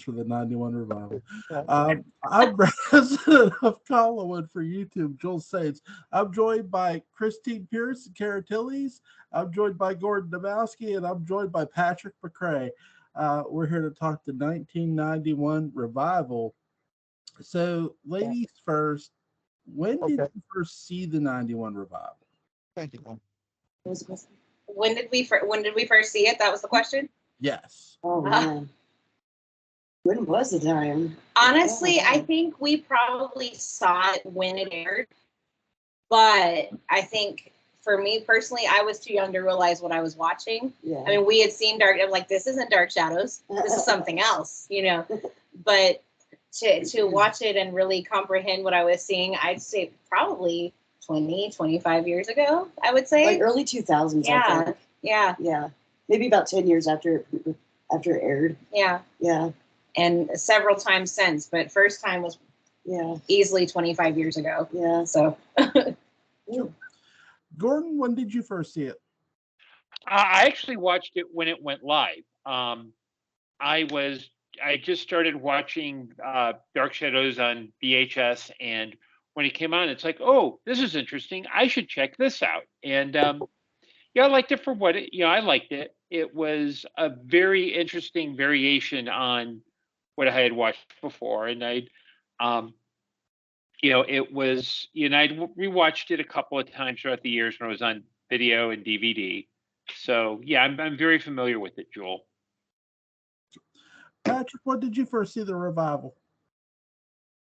for the 91 revival. I'm president of Collinwood for YouTube, Joel Saints. I'm joined by Christine Pierce and Cara Tillitz. I'm joined by Gordon Dymowski, and I'm joined by Patrick McCray. We're here to talk the 1991 revival. So, ladies first, when did you first see the 91 revival? Thank you. When did we first see it? That was the question? Yes. Oh, man. When was the time? Honestly, I think we probably saw it when it aired. But I think for me personally, I was too young to realize what I was watching. Yeah. I mean, we had seen I'm like, this isn't Dark Shadows. This is something else, you know. But to watch it and really comprehend what I was seeing, I'd say probably 20, 25 years ago, I would say. Like early 2000s, Yeah. I think. Yeah. Yeah. Maybe about 10 years after it aired. Yeah. Yeah. And several times since, but first time was easily 25 years ago. Yeah. So. Gordon, when did you first see it? I actually watched it when it went live. I just started watching Dark Shadows on VHS, and when it came on, it's like, oh, this is interesting. I should check this out. And I liked it for what I liked it. It was a very interesting variation on what I had watched before, and it was, I'd rewatched it a couple of times throughout the years when it was on video and DVD. So yeah, I'm very familiar with it, Joel. Patrick, when did you first see the revival?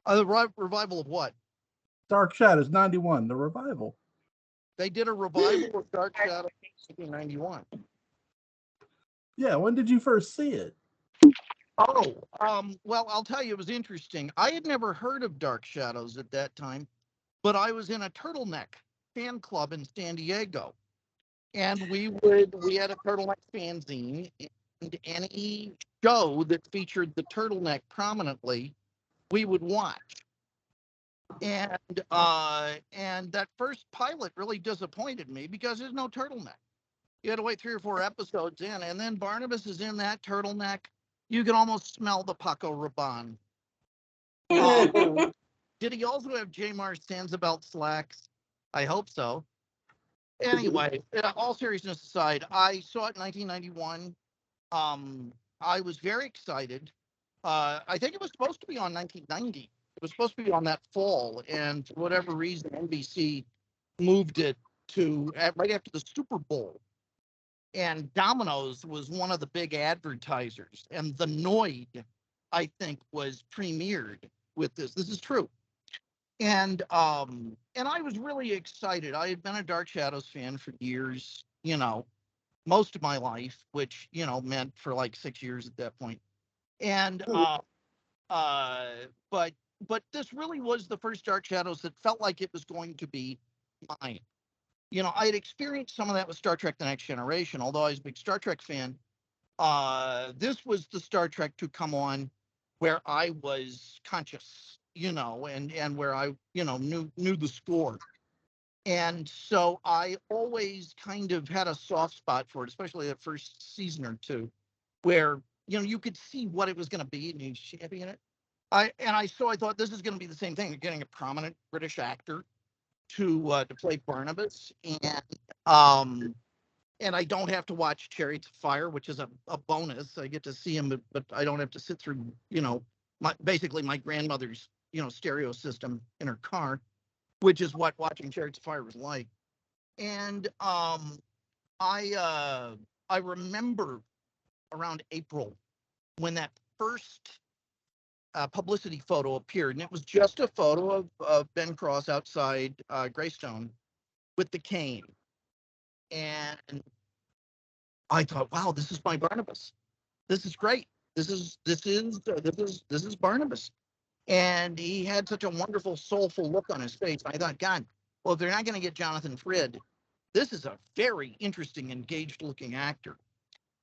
The revival of what? Dark Shadows, 91, the revival. They did a revival of Dark Shadows in 1991. Yeah, when did you first see it? Oh, well, I'll tell you, it was interesting. I had never heard of Dark Shadows at that time, but I was in a turtleneck fan club in San Diego. And we had a turtleneck fanzine, and any show that featured the turtleneck prominently, we would watch. And that first pilot really disappointed me because there's no turtleneck. You had to wait 3 or 4 episodes in, and then Barnabas is in that turtleneck. You can almost smell the Paco Rabanne. Did he also have J. Sansa slacks? I hope so. Anyway, all seriousness aside, I saw it in 1991. I was very excited. I think it was supposed to be on 1990. It was supposed to be on that fall, and for whatever reason, NBC moved it to right after the Super Bowl. And Domino's was one of the big advertisers, and The Noid, I think, was premiered with this. This is true. And I was really excited. I had been a Dark Shadows fan for years, most of my life, which, meant for like 6 years at that point. And but this really was the first Dark Shadows that felt like it was going to be mine. I had experienced some of that with Star Trek The Next Generation, although I was a big Star Trek fan. This was the Star Trek to come on where I was conscious, and where I, knew the score. And so I always kind of had a soft spot for it, especially that first season or two, where, you could see what it was going to be and he's shabby in it. I thought this is going to be the same thing. You're getting a prominent British actor to play Barnabas, and I don't have to watch Chariots of Fire, which is a bonus. I get to see him, but I don't have to sit through, basically my grandmother's, stereo system in her car, which is what watching Chariots of Fire was like. And I remember around April when that first publicity photo appeared, and it was just a photo of Ben Cross outside Greystone with the cane. And I thought, wow, this is my Barnabas. This is great. This is Barnabas. And he had such a wonderful, soulful look on his face. I thought, God, well, if they're not going to get Jonathan Frid, this is a very interesting, engaged-looking actor.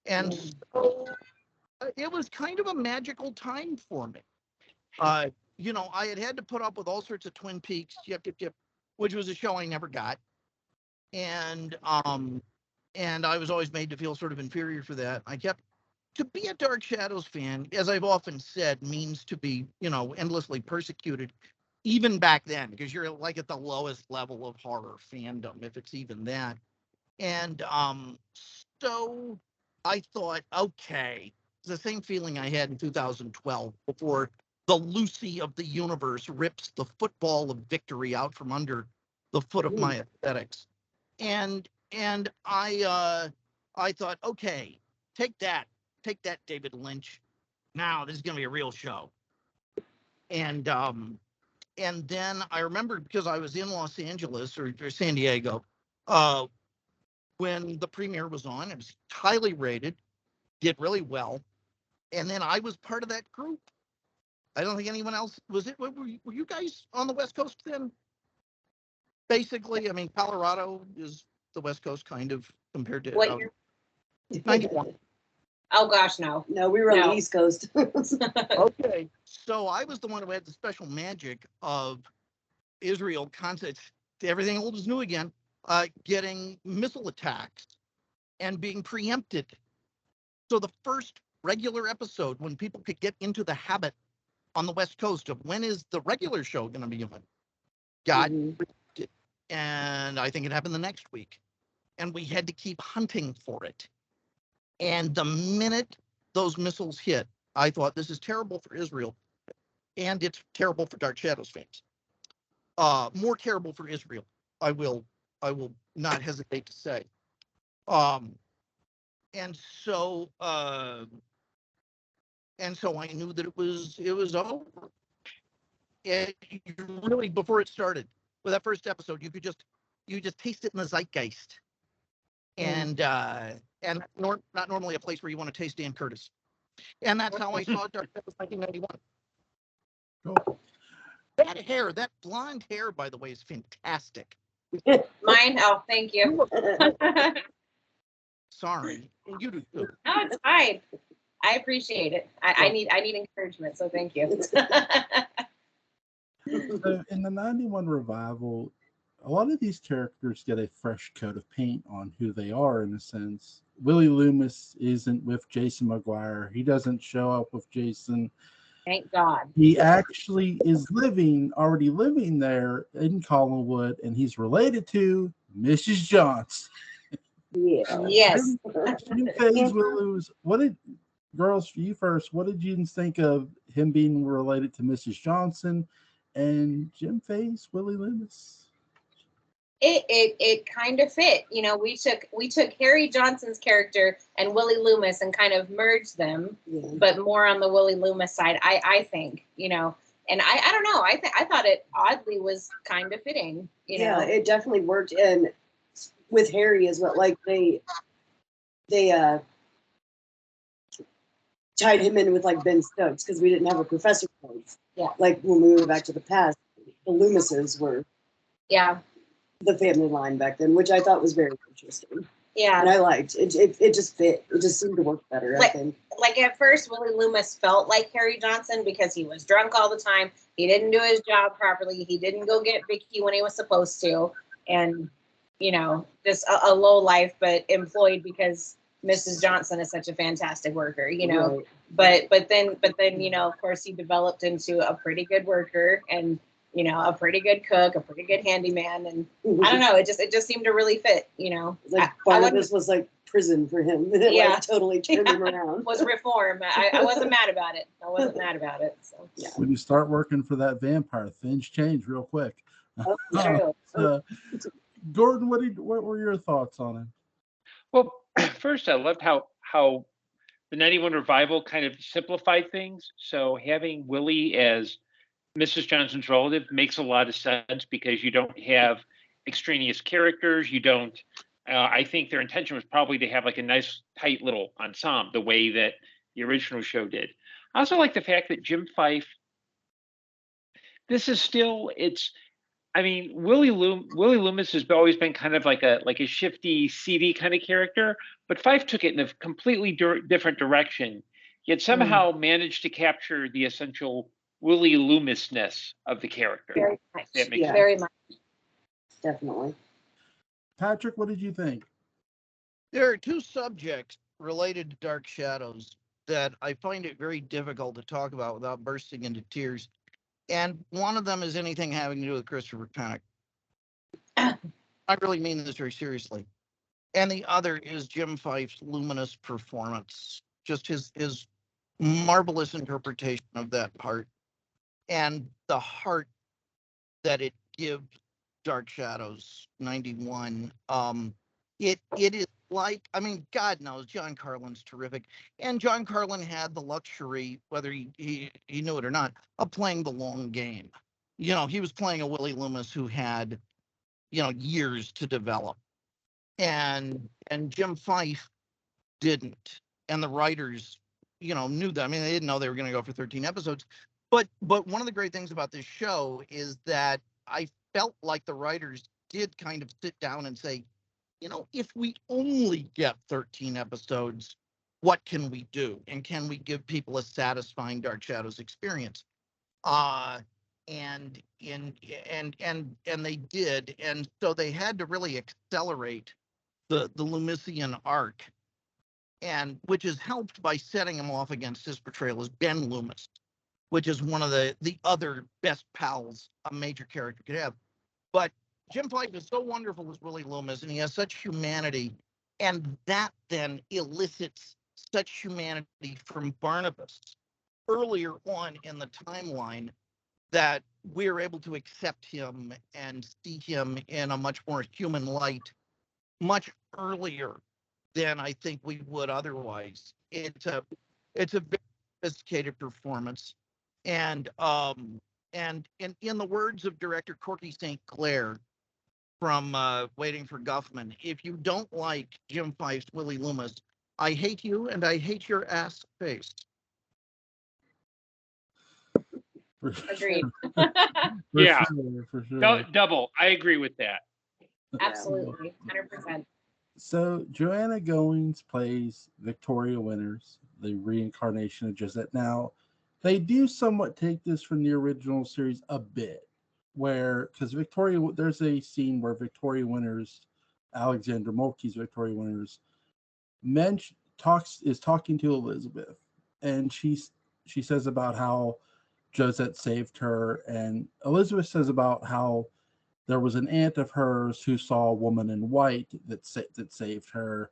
And so it was kind of a magical time for me. I had to put up with all sorts of Twin Peaks, which was a show I never got. And I was always made to feel sort of inferior for that. I kept to be a Dark Shadows fan, as I've often said, means to be, endlessly persecuted, even back then, because you're like at the lowest level of horror fandom, if it's even that. And so I thought, okay, it's the same feeling I had in 2012 before the Lucy of the universe rips the football of victory out from under the foot of my aesthetics. And I thought, okay, take that, David Lynch. Now this is gonna be a real show. And then I remembered, because I was in Los Angeles or San Diego, when the premiere was on. It was highly rated, did really well, and then I was part of that group. I don't think anyone else was. It were you guys on the West Coast then? Basically, I mean, Colorado is the West Coast kind of compared to What year? 91. Oh gosh, no. No, we were on the East Coast. Okay, so I was the one who had the special magic of Israel concepts, everything old is new again, getting missile attacks and being preempted. So the first regular episode, when people could get into the habit on the West Coast of when is the regular show going to be on, got preempted. And I think it happened the next week. And we had to keep hunting for it. And the minute those missiles hit, I thought, this is terrible for Israel, and it's terrible for Dark Shadows fans. More terrible for Israel, I will not hesitate to say. And so I knew that it was over. And really, before it started, with that first episode, you just taste it in the zeitgeist. And not normally a place where you want to taste Dan Curtis. And that's how I saw Dark Shadows 1991. Cool. That blonde hair, by the way, is fantastic. Mine? Oh, thank you. Sorry. You do too. No, it's fine. I appreciate it. I need encouragement, so thank you. So in the 91 revival, a lot of these characters get a fresh coat of paint on who they are, in a sense. Willie Loomis isn't with Jason McGuire. He doesn't show up with Jason. Thank God. He actually is already living there in Collinwood, and he's related to Mrs. Johnson. Yeah. Yes. Girls, for you first, what did you think of him being related to Mrs. Johnson and Jim Faye's Willie Loomis? It kind of fit. We took Harry Johnson's character and Willie Loomis and kind of merged them, but more on the Willie Loomis side, I think, and I don't know. I thought it oddly was kind of fitting, Yeah, it definitely worked. And with Harry as well, like they tied him in with like Ben Stokes, because we didn't have a Professor Stokes. Yeah. Like when we went back to the past, the Loomises were the family line back then, which I thought was very interesting. Yeah. And I liked it. It just fit. It just seemed to work better, I think. Like at first, Willie Loomis felt like Harry Johnson because he was drunk all the time. He didn't do his job properly. He didn't go get Vicky when he was supposed to. And, just a low life, but employed because Mrs. Johnson is such a fantastic worker, Right. But then, of course, he developed into a pretty good worker and, a pretty good cook, a pretty good handyman. And I don't know, it just seemed to really fit, Like Barnabas was like prison for him. It like totally turned him around. Was reform. I wasn't mad about it. So Yeah. When you start working for that vampire, things change real quick. True. Gordon, what were your thoughts on it? Well, first, I loved how the 91 revival kind of simplified things. So having Willie as Mrs. Johnson's relative makes a lot of sense because you don't have extraneous characters. You don't. I think their intention was probably to have like a nice, tight little ensemble, the way that the original show did. I also like the fact that Jim Fife. This is still Willie Loomis has always been kind of like a shifty, seedy kind of character, but Fife took it in a completely different direction, yet somehow managed to capture the essential Willie Loomis-ness of the character. Very much. That makes sense. Very much. Definitely. Patrick, what did you think? There are two subjects related to Dark Shadows that I find it very difficult to talk about without bursting into tears. And one of them is anything having to do with Christopher Pennock. I really mean this very seriously. And the other is Jim Fife's luminous performance, just his marvelous interpretation of that part and the heart that it gives Dark Shadows 91. It is like, I mean, God knows John Carlin's terrific, and John Carlin had the luxury, whether he knew it or not, of playing the long game. You know, he was playing a Willie Loomis who had, you know, years to develop, and Jim Fife didn't, and the writers, you know, knew that. I mean, they didn't know they were going to go for 13 episodes, but one of the great things about this show is that I felt like the writers did kind of sit down and say, you know, if we only get 13 episodes, what can we do? And can we give people a satisfying Dark Shadows experience? And they did. And so they had to really accelerate the Lumisian arc, and which is helped by setting him off against his portrayal as Ben Loomis, which is one of the other best pals a major character could have. But Jim Fife is so wonderful as Willie Loomis, and he has such humanity, and that then elicits such humanity from Barnabas earlier on in the timeline that we're able to accept him and see him in a much more human light much earlier than I think we would otherwise. It's a very sophisticated performance, and in the words of director Corky St. Clair from Waiting for Guffman, if you don't like Jim Fife's Willie Loomis, I hate you and I hate your ass face. Agreed. Yeah. For sure. Double. I agree with that. Absolutely. 100%. So Joanna Goings plays Victoria Winters, the reincarnation of Josette. Now, they do somewhat take this from the original series a bit, where, because there's a scene where Victoria Winters, Alexander Moltke's Victoria Winters, is talking to Elizabeth, and she says about how Josette saved her, and Elizabeth says about how there was an aunt of hers who saw a woman in white that saved her,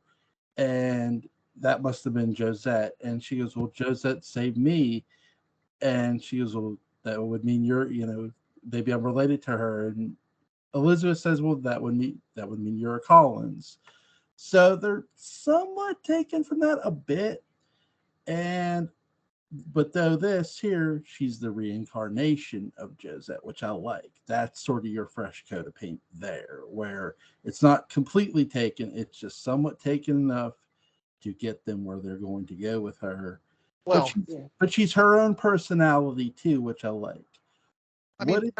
and that must have been Josette. And she goes, well, Josette saved me. And she goes, well, that would mean maybe I'm related to her. And Elizabeth says, well, that would mean you're a Collins. So they're somewhat taken from that a bit. But though this here, she's the reincarnation of Josette, which I like. That's sort of your fresh coat of paint there, where it's not completely taken. It's just somewhat taken enough to get them where they're going to go with her. Well, but she's her own personality too, which I like. I mean,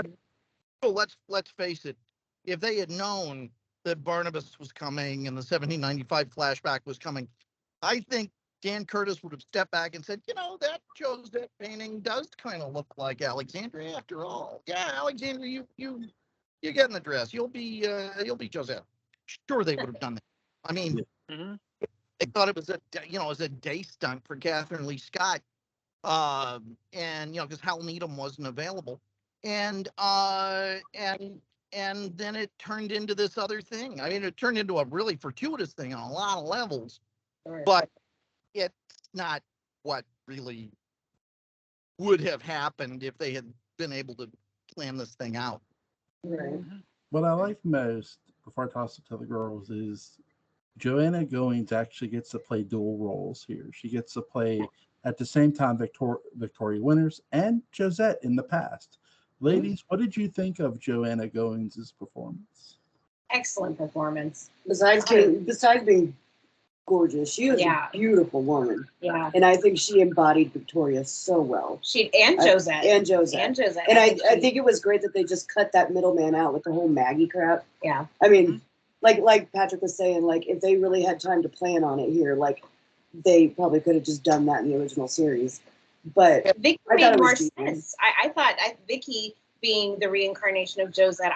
let's face it. If they had known that Barnabas was coming and the 1795 flashback was coming, I think Dan Curtis would have stepped back and said, you know, that Josette painting does kind of look like Alexandria after all. Yeah, Alexandria, you get in the dress. You'll be Josette. Sure, they would have done that. I mean, they thought it was a day stunt for Catherine Lee Scott, and because Hal Needham wasn't available, and then it turned into this other thing. I mean, it turned into a really fortuitous thing on a lot of levels, but it's not what really would have happened if they had been able to plan this thing out. Right. What I like most, before I toss it to the girls, is Joanna Goings actually gets to play dual roles here. She gets to play at the same time Victoria Winters and Josette in the past. Ladies, what did you think of Joanna Goings' performance? Excellent performance. Besides being gorgeous, she was a beautiful woman. Yeah. And I think she embodied Victoria so well. Josette. And I think it was great that they just cut that middleman out with the whole Maggie crap. Yeah. I mean, like Patrick was saying, like, if they really had time to plan on it here, like, they probably could have just done that in the original series. But Vicky made more sense. I thought Vicky being the reincarnation of Josette,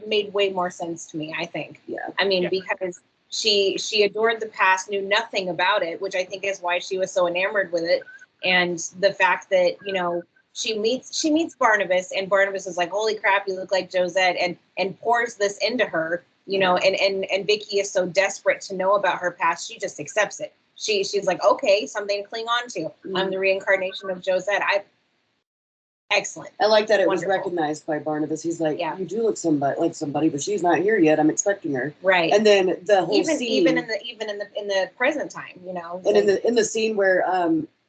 made way more sense to me, I think. Yeah. I mean, because she adored the past, knew nothing about it, which I think is why she was so enamored with it. And the fact that, you know, she meets Barnabas, and Barnabas is like, holy crap, you look like Josette, and pours this into her, you know, and Vicky is so desperate to know about her past, she just accepts it. She's like, okay, something to cling on to. I'm the reincarnation of Josette. Excellent. I like that it Wonderful. was recognized by Barnabas. He's like, Yeah. you do look like somebody, but she's not here yet. I'm expecting her. Right. And then the whole scene, even in the present time, you know. and in the scene where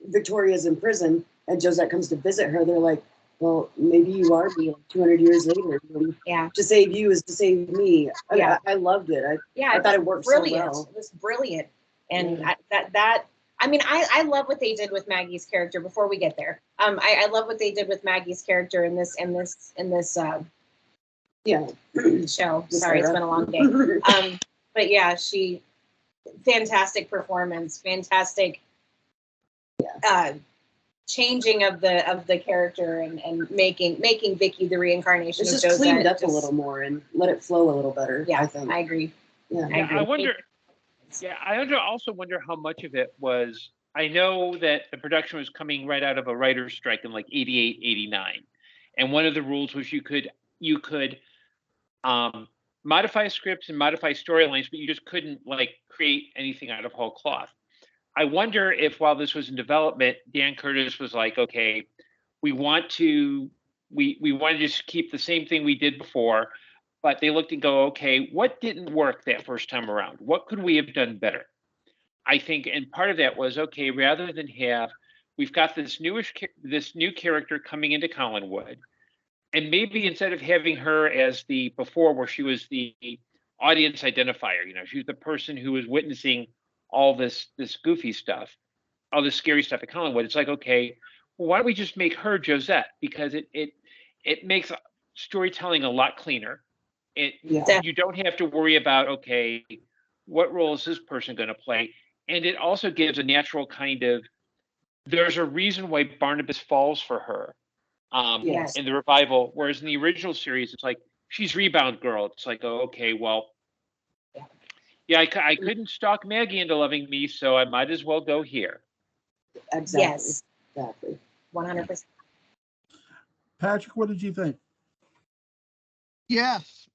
Victoria's in prison and Josette comes to visit her, they're like, well, maybe you are me like 200 years later. Yeah. To save you is to save me. Yeah. I loved it. I thought it worked brilliant. so well. It was brilliant. And Yeah. I mean, I love what they did with Maggie's character. Before we get there, I love what they did with Maggie's character in this Yeah. show. This Sorry, era. it's been a long day. But yeah, fantastic performance, fantastic changing of the character and making Vicky the reincarnation It's of just Josette. cleaned up a little more and let it flow a little better. Yeah, I think. I agree. Yeah. I agree. I wonder. Yeah, also wonder how much of it was. I know that the production was coming right out of a writer's strike in like 88, 89. And one of the rules was you could modify scripts and modify storylines, but you just couldn't like create anything out of whole cloth. I wonder if while this was in development, Dan Curtis was like, okay, we want to just keep the same thing we did before, but they looked and go, okay, what didn't work that first time around? What could we have done better? I think, and part of that was, okay, rather than we've got this new character coming into Collinwood, and maybe instead of having her as the before, where she was the audience identifier, you know, she was the person who was witnessing all this goofy stuff, all this scary stuff at Collinwood. It's like, okay, well, why don't we just make her Josette? Because it makes storytelling a lot cleaner. You don't have to worry about, okay, what role is this person going to play? And it also gives a natural kind of, there's a reason why Barnabas falls for her in the revival, whereas in the original series, it's like, she's rebound girl. It's like, oh, okay, well, yeah, I couldn't stalk Maggie into loving me, so I might as well go here. Exactly. Yes. Exactly. 100%. Patrick, what did you think? Yes.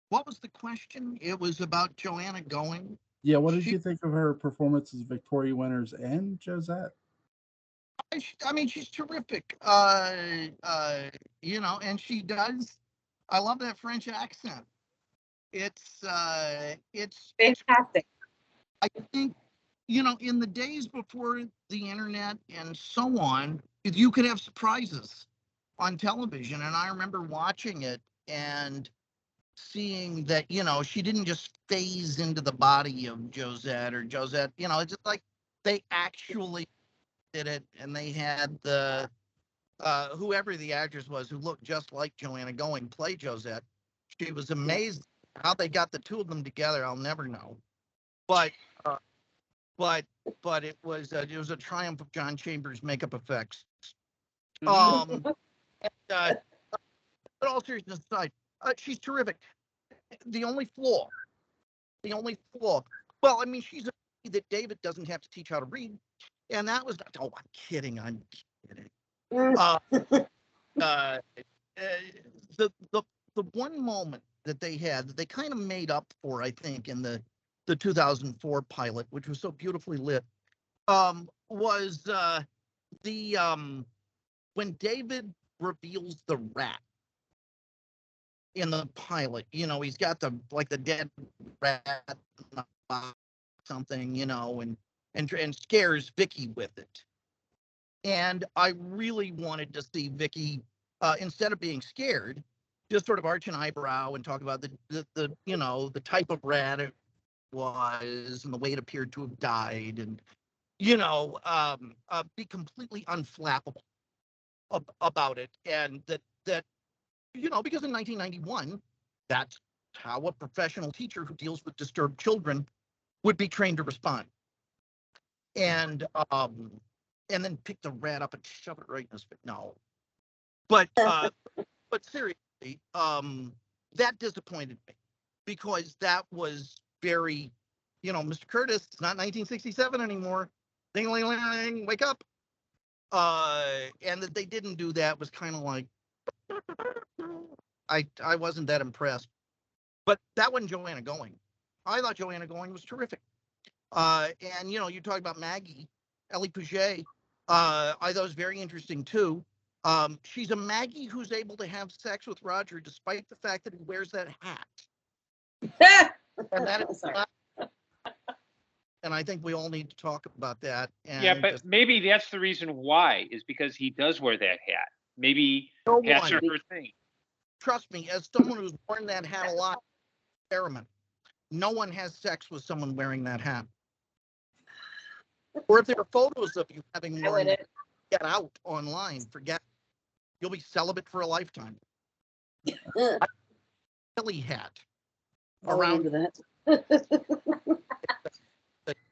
What was the question? It was about Joanna going. Yeah, what did you think of her performance as Victoria Winters and Josette? I mean, she's terrific. You know, and she does. I love that French accent. It's Fantastic. I think, you know, in the days before the internet and so on, you could have surprises on television. And I remember watching it and seeing that, you know, she didn't just phase into the body of Josette, you know, it's just like they actually did it, and they had the whoever the actress was who looked just like Joanna Going play Josette. She was amazed how they got the two of them together. I'll never know, but it was a triumph of John Chambers' makeup effects. But all seriousness aside, she's terrific. The only flaw. Well, I mean, she's a that David doesn't have to teach how to read, and that was. Oh, I'm kidding. The one moment that they had that they kind of made up for, I think, in the 2004 pilot, which was so beautifully lit, was when David reveals the rat in the pilot. You know, he's got the dead rat something, you know, and scares Vicky with it. And I really wanted to see Vicky, instead of being scared, just sort of arch an eyebrow and talk about the you know, the type of rat it was and the way it appeared to have died, and, you know, be completely unflappable about it. And that, you know, because in 1991, that's how a professional teacher who deals with disturbed children would be trained to respond. And then pick the rat up and shove it right in his face. No. But seriously, that disappointed me, because that was very, Mr. Curtis, it's not 1967 anymore. Ding, ling, ling, ling, wake up. And that they didn't do that was kind of like, I wasn't that impressed. But that wasn't Joanna Going. I thought Joanna Going was terrific. And, you talk about Maggie, Ellie Pouget. I thought it was very interesting, too. She's a Maggie who's able to have sex with Roger despite the fact that he wears that hat. And that is and I think we all need to talk about that. And yeah, but maybe that's the reason why, is because he does wear that hat. Maybe hats are her thing. Trust me, as someone who's worn that hat a lot, experiment. No one has sex with someone wearing that hat. Or if there are photos of you having worn it, get out online. Forget. You'll be celibate for a lifetime. Silly hat. Around that.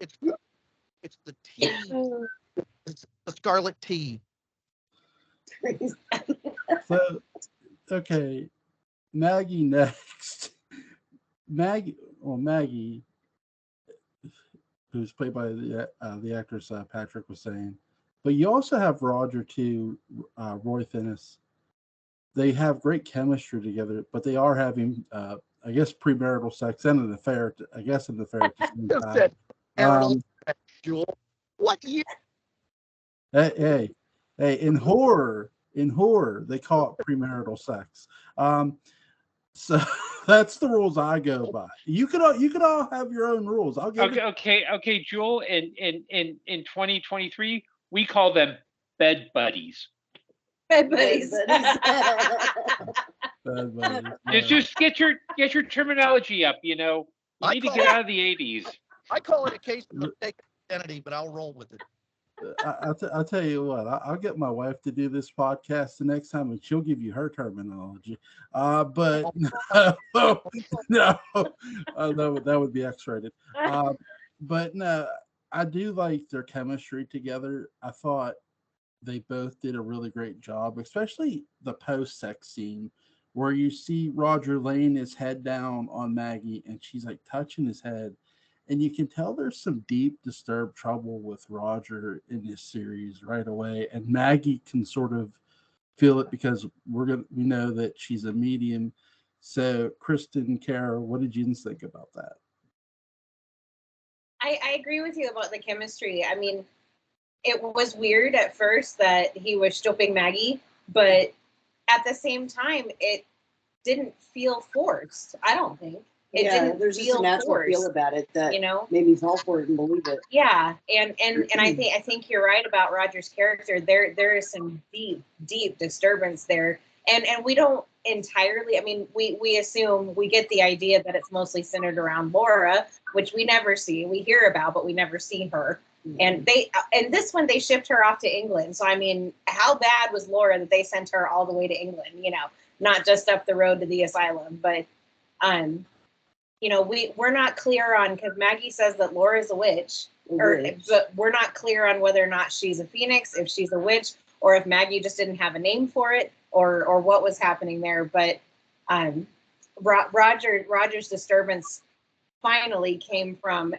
It's the tea. It's the scarlet tea. So, okay, Maggie next. Maggie, who's played by the actress Patrick was saying, but you also have Roger too, Roy Finnis. They have great chemistry together, but they are having, I guess, premarital sex and an affair. At the same time. Jewel, what year? Hey, in horror, they call it premarital sex. So that's the rules I go by. You could all have your own rules. I'll give okay, Joel. In 2023, we call them bed buddies. Bed buddies. Bed buddies. Just get your terminology up. You need to get out of the 80s. I call it a case of mistaken identity, but I'll roll with it. I'll tell you what. I'll get my wife to do this podcast the next time, and she'll give you her terminology. But no, that would be X-rated. But no, I do like their chemistry together. I thought they both did a really great job, especially the post-sex scene where you see Roger laying his head down on Maggie, and she's like touching his head. And you can tell there's some deep, disturbed trouble with Roger in this series right away. And Maggie can sort of feel it because we know that she's a medium. So, Christen, Cara, what did you think about that? I agree with you about the chemistry. I mean, it was weird at first that he was stopping Maggie, but at the same time, it didn't feel forced. I don't think. There's just a natural feel about it that made me fall for it and believe it. Yeah, and I think you're right about Roger's character. There is some deep disturbance there, and we don't entirely. I mean, we assume, we get the idea that it's mostly centered around Laura, which we never see. We hear about, but we never see her. And this one they shipped her off to England. So I mean, how bad was Laura that they sent her all the way to England? Not just up the road to the asylum, but we're not clear on, because Maggie says that Laura's a witch, but we're not clear on whether or not she's a phoenix, if she's a witch, or if Maggie just didn't have a name for it, or what was happening there. But Roger's disturbance finally came from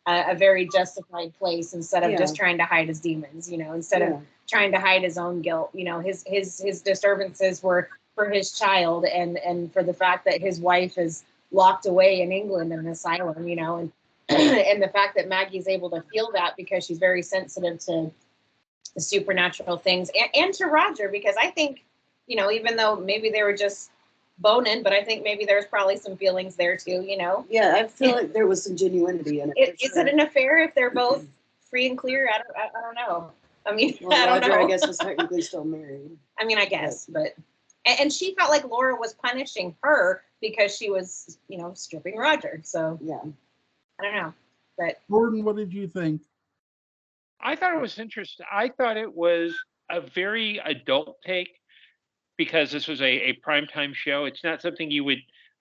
a very justified place, instead of just trying to hide his demons, instead of trying to hide his own guilt. His disturbances were for his child, and for the fact that his wife is locked away in England in an asylum, and and the fact that Maggie's able to feel that because she's very sensitive to the supernatural things, and to Roger, because I think, even though maybe they were just boning, but I think maybe there's probably some feelings there too, Yeah, I feel like there was some genuinity in it. Is it an affair if they're both free and clear? I don't know. I mean, I don't Roger, know. I guess, was technically still married. I mean, I guess, but and she felt like Laura was punishing her because she was, stripping Roger. So yeah, I don't know. But Gordon, what did you think? I thought it was interesting. I thought it was a very adult take, because this was a primetime show. It's not something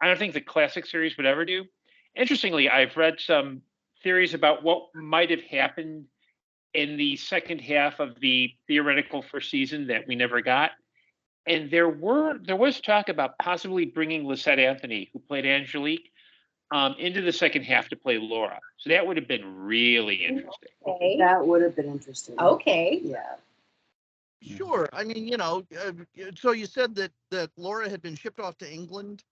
I don't think the classic series would ever do. Interestingly, I've read some theories about what might have happened in the second half of the theoretical first season that we never got. And there was talk about possibly bringing Lisette Anthony, who played Angelique, into the second half to play Laura. So that would have been really interesting. Okay. That would have been interesting. Okay. Yeah. Sure. I mean, you know, so you said that Laura had been shipped off to England.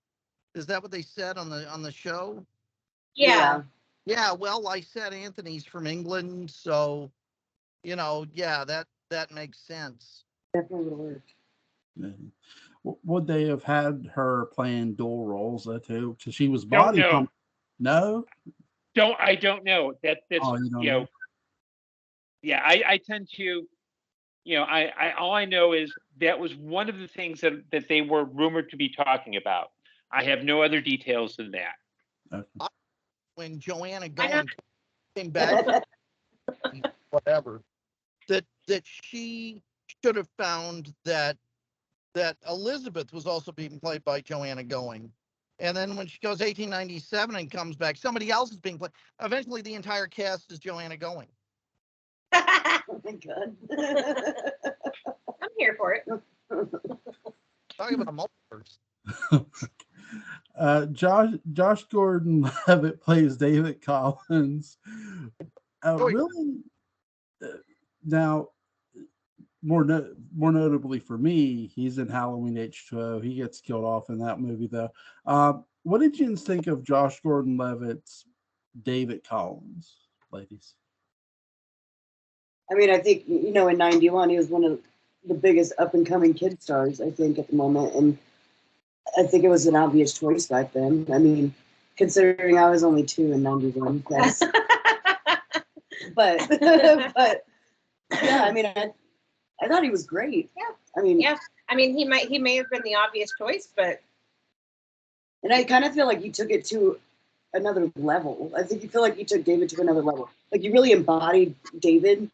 Is that what they said on the show? Yeah. Yeah. Well, I said Anthony's from England, so you know, yeah, that makes sense. Definitely would have worked. Yeah. Would they have had her playing dual roles though too? Because she was Don't body know. pump. No. I don't know. That's Oh, you don't you know. Yeah, I tend to, you know, I all I know is that was one of the things that they were rumored to be talking about. I have no other details than that. Okay. When Joanna I Going came back, whatever, that she should have found that Elizabeth was also being played by Joanna Going. And then when she goes 1897 and comes back, somebody else is being played. Eventually, the entire cast is Joanna Going. Oh my god. I'm here for it. Talking about a multiverse. Josh Gordon-Levitt plays David Collins. Really, now more notably for me, he's in Halloween H2O. He gets killed off in that movie, though. What did you think of Josh Gordon-Levitt's David Collins, ladies? I mean, I think, you know, in 91, he was one of the biggest up-and-coming kid stars, I think, at the moment. And I think it was an obvious choice back then. I mean, considering I was only 2 in 91. That's, but yeah, I mean, I thought he was great. Yeah. I mean, Yeah. I mean, he may have been the obvious choice, but and I kind of feel like he took it to another level. I think you feel like he took David to another level. Like you really embodied David,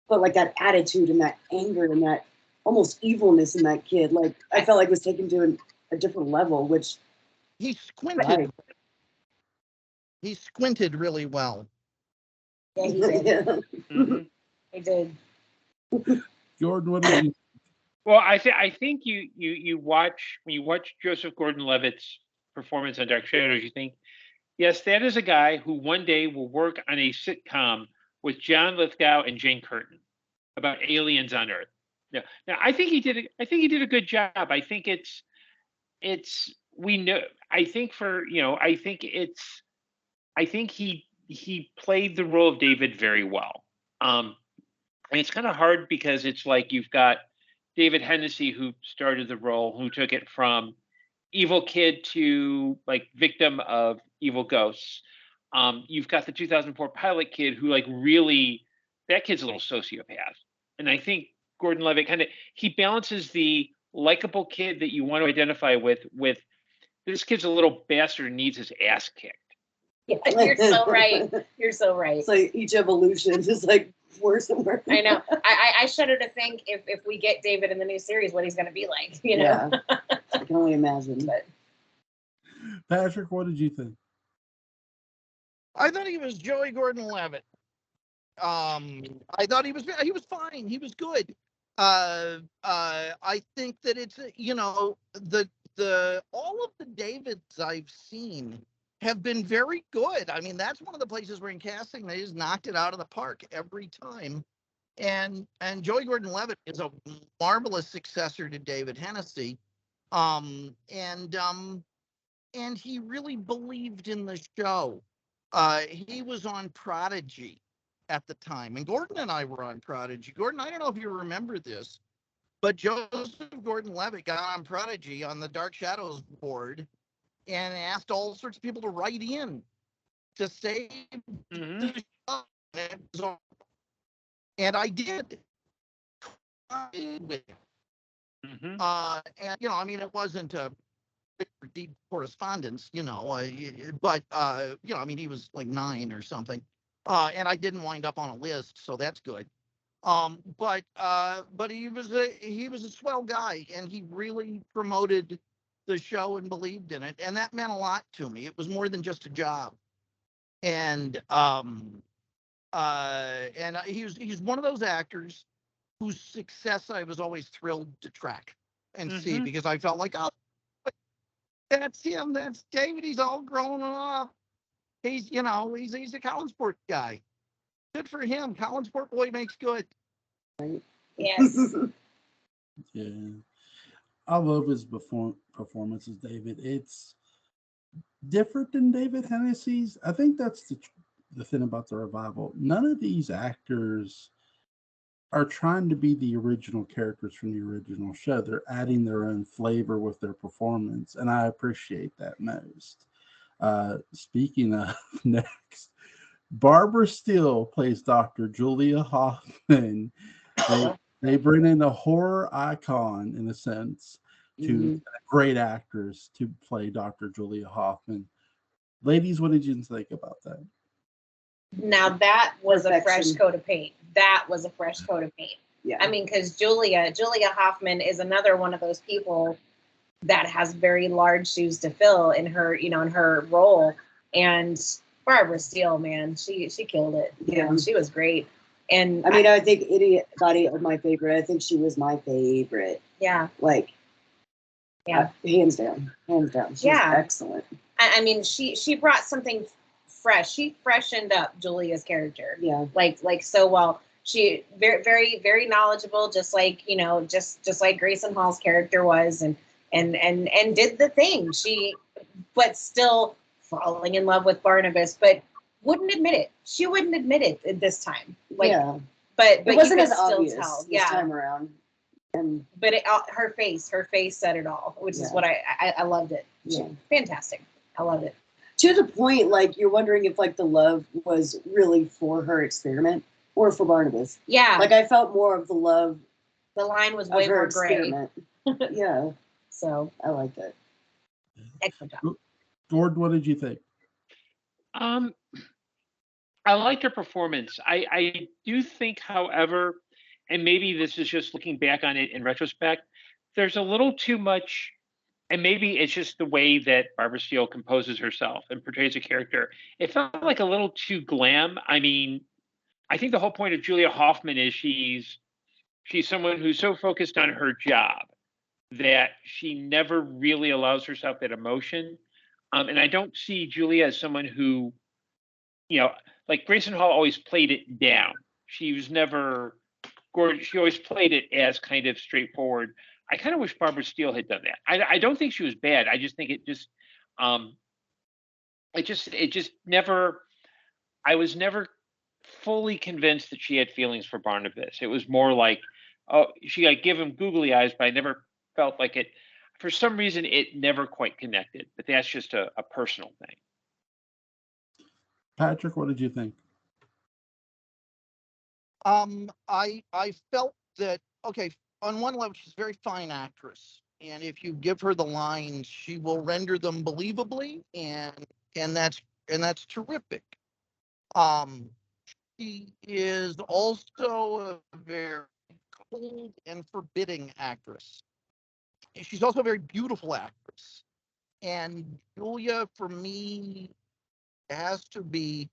but like that attitude and that anger and that almost evilness in that kid, like I felt like was taken to a different level, which he squinted. Right. He squinted really well. yeah, he did. yeah. Mhm. He did. Jordan, what did you? Well, I think you watch when you watch Joseph Gordon-Levitt's performance on Dark Shadows, you think, yes, that is a guy who one day will work on a sitcom with John Lithgow and Jane Curtin about aliens on Earth. Now I think he did. I think he did a good job. I think it's we know. I think for you know. I think it's. I think he played the role of David very well. And it's kind of hard because it's like you've got David Hennessy who started the role, who took it from evil kid to like victim of evil ghosts. You've got the 2004 pilot kid who like really that kid's a little sociopath, and I think Gordon-Levitt kind of he balances the likable kid that you want to identify with this kid's a little bastard and needs his ass kicked. Yeah, you're so right. You're so right. It's like each evolution is like worse and worse. I know. I shudder to think if we get David in the new series, what he's going to be like. You know. Yeah, I can only imagine. But Patrick, what did you think? I thought he was Joey Gordon-Levitt. I thought he was fine. He was good. I think that it's you know the all of the Davids I've seen have been very good. I mean, that's one of the places where in casting they just knocked it out of the park every time. And Joey Gordon-Levitt is a marvelous successor to David Hennessy. And he really believed in the show. He was on Prodigy at the time, and Gordon and I were on Prodigy. Gordon, I don't know if you remember this, but Joseph Gordon-Levitt got on Prodigy on the Dark Shadows board and asked all sorts of people to write in to save the show. And I did. Mm-hmm. And, you know, I mean, it wasn't a deep correspondence, you know, but, you know, I mean, he was like 9 or something. And I didn't wind up on a list, so that's good. But he was a swell guy, and he really promoted the show and believed in it, and that meant a lot to me. It was more than just a job. And he's one of those actors whose success I was always thrilled to track and see, because I felt like, oh, that's him, that's David, he's all grown up, he's a Collinsport guy. Good for him. Collinsport boy makes good. Yes. Yeah. I love his performances, David. It's different than David Hennessy's. I think that's the thing about the revival. None of these actors are trying to be the original characters from the original show. They're adding their own flavor with their performance, and I appreciate that most. Speaking of next, Barbara Steele plays Dr. Julia Hoffman. They bring in a horror icon, in a sense, to great actors to play Dr. Julia Hoffman. Ladies, what did you think about that? Now that was Perfection. a fresh coat of paint. That was a fresh coat of paint. Yeah. I mean, because Julia Hoffman is another one of those people that has very large shoes to fill in her, in her role. And Barbara Steele, man, she killed it. Yeah. She was great. And I mean, I think Idiot Body of my favorite. I think she was my favorite. yeah, Like, yeah, hands down. She's excellent. I mean, she brought something fresh. She freshened up Julia's character. Yeah. Like so well. She very, very, very knowledgeable, just like, just like Grayson Hall's character was, and did the thing. But still falling in love with Barnabas, but wouldn't admit it. She wouldn't admit it this time. But it wasn't you as could still obvious tell. this time around. And but her face said it all, which is what I loved it. Fantastic. I loved it. To the point, like, you're wondering if, like, the love was really for her experiment or for Barnabas. Yeah. Like, I felt more of the love. The line was of way her more gray. experiment. Yeah. So I liked it. excellent job. Gord, what did you think? I liked her performance. I do think, however, and maybe this is just looking back on it in retrospect, there's a little too much, and maybe it's just the way that Barbara Steele composes herself and portrays a character. It felt like a little too glam. I mean, I think the whole point of Julia Hoffman is she's someone who's so focused on her job that she never really allows herself that emotion. And I don't see Julia as someone who, like Grayson Hall always played it down. She was never gorgeous. She always played it as kind of straightforward. I kind of wish Barbara Steele had done that. I don't think she was bad. I just think it just never, I was never fully convinced that she had feelings for Barnabas. It was more like, oh, she like give him googly eyes, but I never felt like it. For some reason, it never quite connected. But that's just a personal thing. Patrick, what did you think? I felt that, okay, on one level, she's a very fine actress, and if you give her the lines, she will render them believably, and that's terrific. She is also a very cold and forbidding actress. She's also a very beautiful actress, and Julia, for me, has to be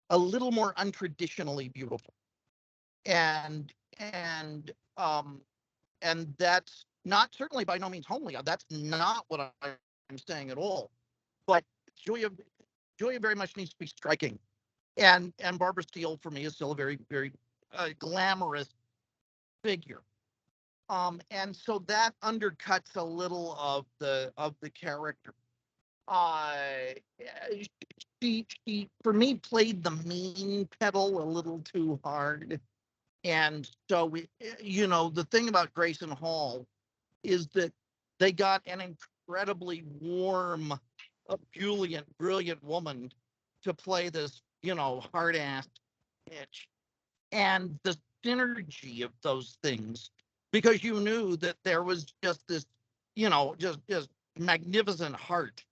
a little more untraditionally beautiful, and that's not, certainly by no means homely. That's not what I'm saying at all. But Julia very much needs to be striking, and Barbara Steele for me is still a very, very glamorous figure. And so that undercuts a little of the character. She for me played the mean pedal a little too hard. And so the thing about Grayson Hall is that they got an incredibly warm, brilliant woman to play this, hard-ass bitch. And the synergy of those things, because you knew that there was just this, just magnificent heart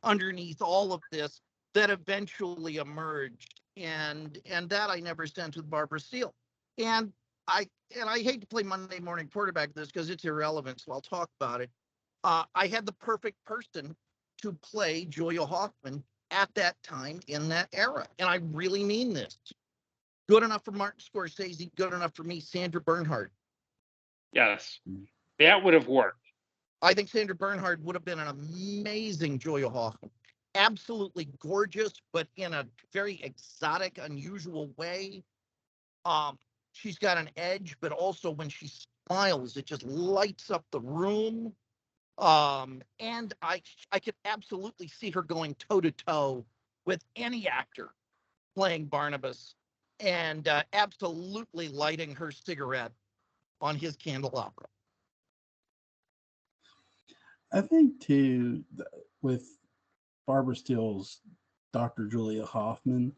underneath all of this that eventually emerged. And that I never sensed with Barbara Steele. And I hate to play Monday morning quarterback this because it's irrelevant, so I'll talk about it. I had the perfect person to play Julia Hoffman at that time in that era. And I really mean this. Good enough for Martin Scorsese, good enough for me, Sandra Bernhard. Yes, that would have worked. I think Sandra Bernhard would have been an amazing Julia Hoffman. absolutely gorgeous, but in a very exotic, unusual way. She's got an edge, but also when she smiles, it just lights up the room. And I could absolutely see her going toe to toe with any actor playing Barnabas, and absolutely lighting her cigarette on his candelabra. I think too, with Barbara Steele's Dr. Julia Hoffman,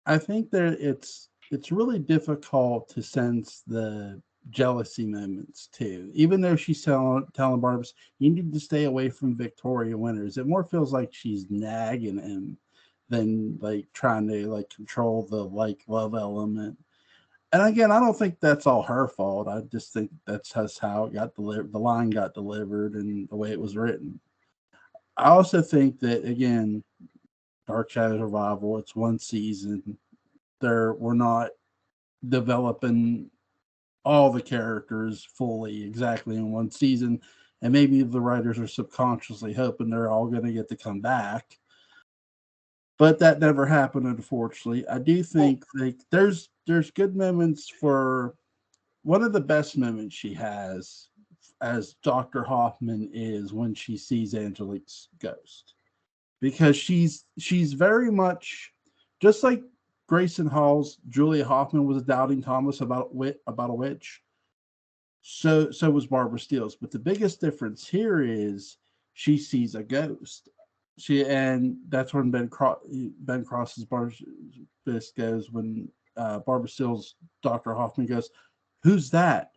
I think that it's really difficult to sense the jealousy moments too. Even though she's telling Barnabas, you need to stay away from Victoria Winters, it more feels like she's nagging him than like trying to like control the like love element. And again, I don't think that's all her fault. I just think that's just how it got delivered. The line got delivered and the way it was written. I also think that again, Dark Shadows Revival, it's one season. We're not developing all the characters fully exactly in one season, and maybe the writers are subconsciously hoping they're all going to get to come back, but that never happened, unfortunately. I do think like there's good moments. For one of the best moments she has as Dr. Hoffman is when she sees Angelique's ghost, because she's very much just like Grayson Hall's Julia Hoffman was a doubting Thomas about a witch. So was Barbara Steele's. But the biggest difference here is she sees a ghost. And that's when Ben Cross's Barnabas goes when Barbara Steele's Dr. Hoffman goes, "Who's that?"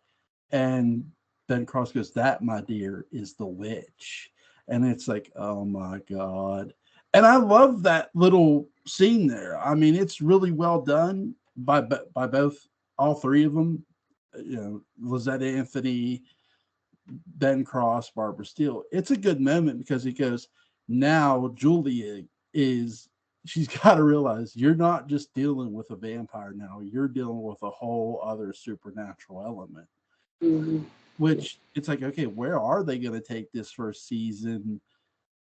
And Ben Cross goes, "That, my dear, is the witch." And it's like, oh my God. And I love that little scene there. I mean, it's really well done by both, all three of them. You know, Lizette Anthony, Ben Cross, Barbara Steele. It's a good moment because he goes, now Julia she's got to realize you're not just dealing with a vampire now. You're dealing with a whole other supernatural element. Mm-hmm. Which it's like, okay, where are they going to take this first season?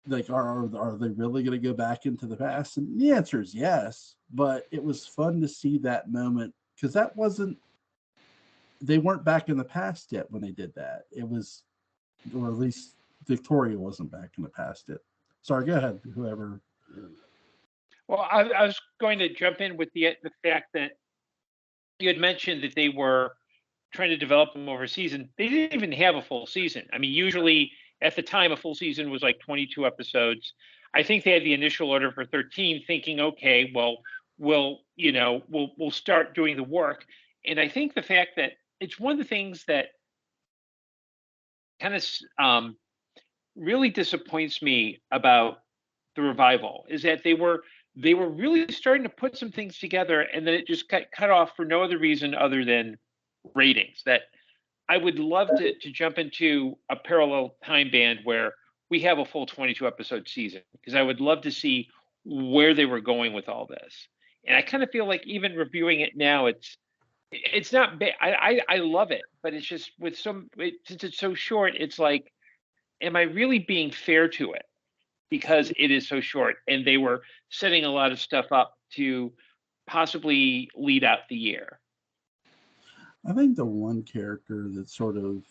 Like, are they really going to go back into the past? And the answer is yes. But it was fun to see that moment because they weren't back in the past yet when they did that. It was, or at least Victoria wasn't back in the past yet. Sorry, go ahead, whoever. Well, I was going to jump in with the fact that you had mentioned that they were trying to develop them over a season. They didn't even have a full season. I mean, usually at the time, a full season was like 22 episodes. I think they had the initial order for 13, thinking, okay, well, we'll start doing the work. And I think the fact that it's one of the things that kind of really disappoints me about the revival is that they were really starting to put some things together, and then it just cut off for no other reason other than ratings. That I would love to jump into a parallel time band where we have a full 22 episode season, because I would love to see where they were going with all this. And I kind of feel like even reviewing it now, it's not bad. I love it, but it's just since it's so short, it's like, am I really being fair to it? Because it is so short, and they were setting a lot of stuff up to possibly lead out the year. I think the one character that sort of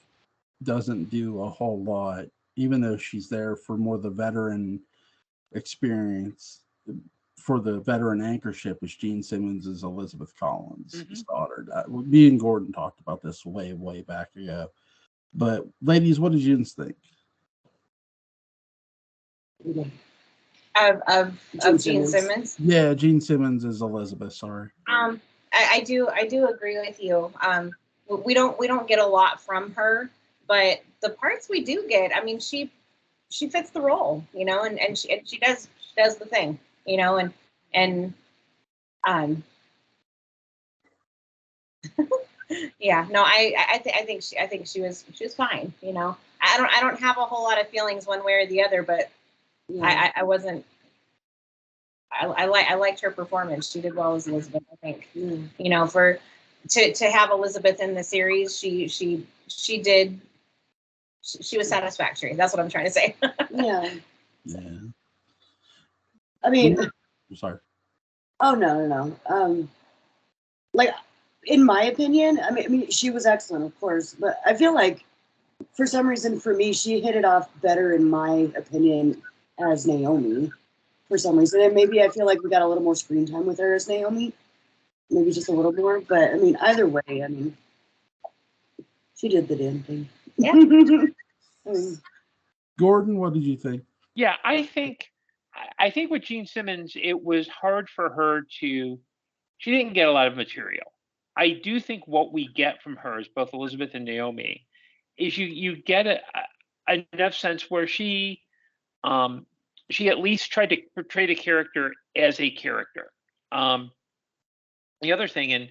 doesn't do a whole lot, even though she's there for more the veteran experience, for the veteran anchorship, is Gene Simmons as Elizabeth Collins' daughter. Me and Gordon talked about this way back ago. But ladies, what did you think? Of Gene Simmons? Yeah, Gene Simmons is Elizabeth. Sorry. I do agree with you. We don't get a lot from her, but the parts we do get, I mean, she fits the role, you know, and she does the thing, you know, and yeah, no, I think she was fine, you know. I don't have a whole lot of feelings one way or the other, but yeah. I wasn't. I liked her performance. She did well as Elizabeth. I think, you know, to have Elizabeth in the series, she was satisfactory. That's what I'm trying to say. Yeah. Yeah. I mean, I'm sorry. oh no. Like in my opinion, I mean, she was excellent, of course, but I feel like for some reason, for me, she hit it off better, in my opinion, as Naomi. For some reason, and maybe I feel like we got a little more screen time with her as Naomi, maybe just a little more. But I mean, either way, I mean, she did the damn thing. Yeah. I mean, Gordon, what did you think? Yeah, I think with Gene Simmons, it was hard for her to. She didn't get a lot of material. I do think what we get from her as both Elizabeth and Naomi is you get enough sense where she at least tried to portray the character as a character. The other thing, and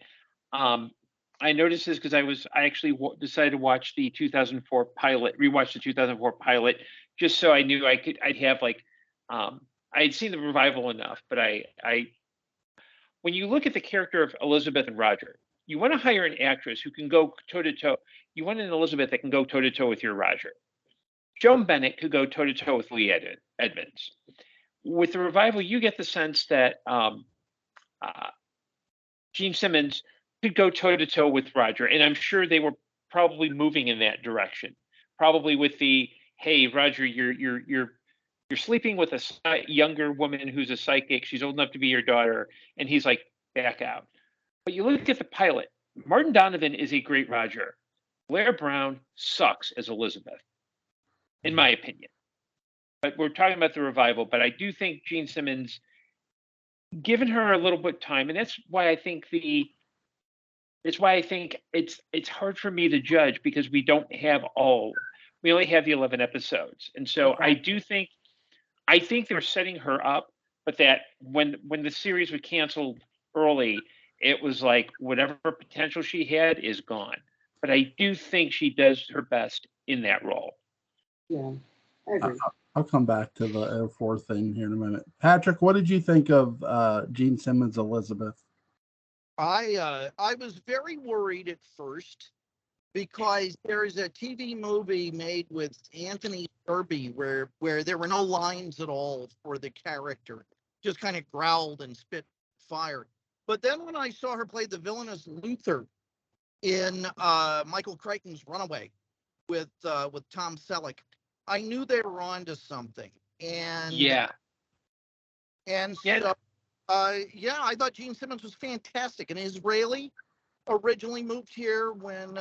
I noticed this because I actually decided to watch the 2004 pilot, rewatch the 2004 pilot, just so I knew I'd have like I'd seen the revival enough, but I when you look at the character of Elizabeth and Roger, you want to hire an actress who can go toe to toe. You want an Elizabeth that can go toe to toe with your Roger. Joan Bennett could go toe to toe with Lee Edmonds. With the revival, you get the sense that Gene Simmons could go toe to toe with Roger, and I'm sure they were probably moving in that direction. Probably with the hey, Roger, you're sleeping with a younger woman who's a psychic. She's old enough to be your daughter, and he's like, back out. But you look at the pilot. Martin Donovan is a great Roger. Blair Brown sucks as Elizabeth, in my opinion. But we're talking about the revival. But I do think Gene Simmons, given her a little bit of time, and that's why I think it's hard for me to judge because we don't have we only have the 11 episodes, and so I think they're setting her up, but that when the series was canceled early, it was like whatever potential she had is gone. But I do think she does her best in that role. yeah, I agree. I'll come back to the Air Force thing here in a minute. Patrick, what did you think of Gene Simmons' Elizabeth? I was very worried at first because there is a TV movie made with Anthony Irby where there were no lines at all for the character, just kind of growled and spit fire. But then when I saw her play the villainous Luther in Michael Crichton's Runaway with Tom Selleck, I knew they were on to something. And Yeah. So I thought Gene Simmons was fantastic. An Israeli, originally moved here when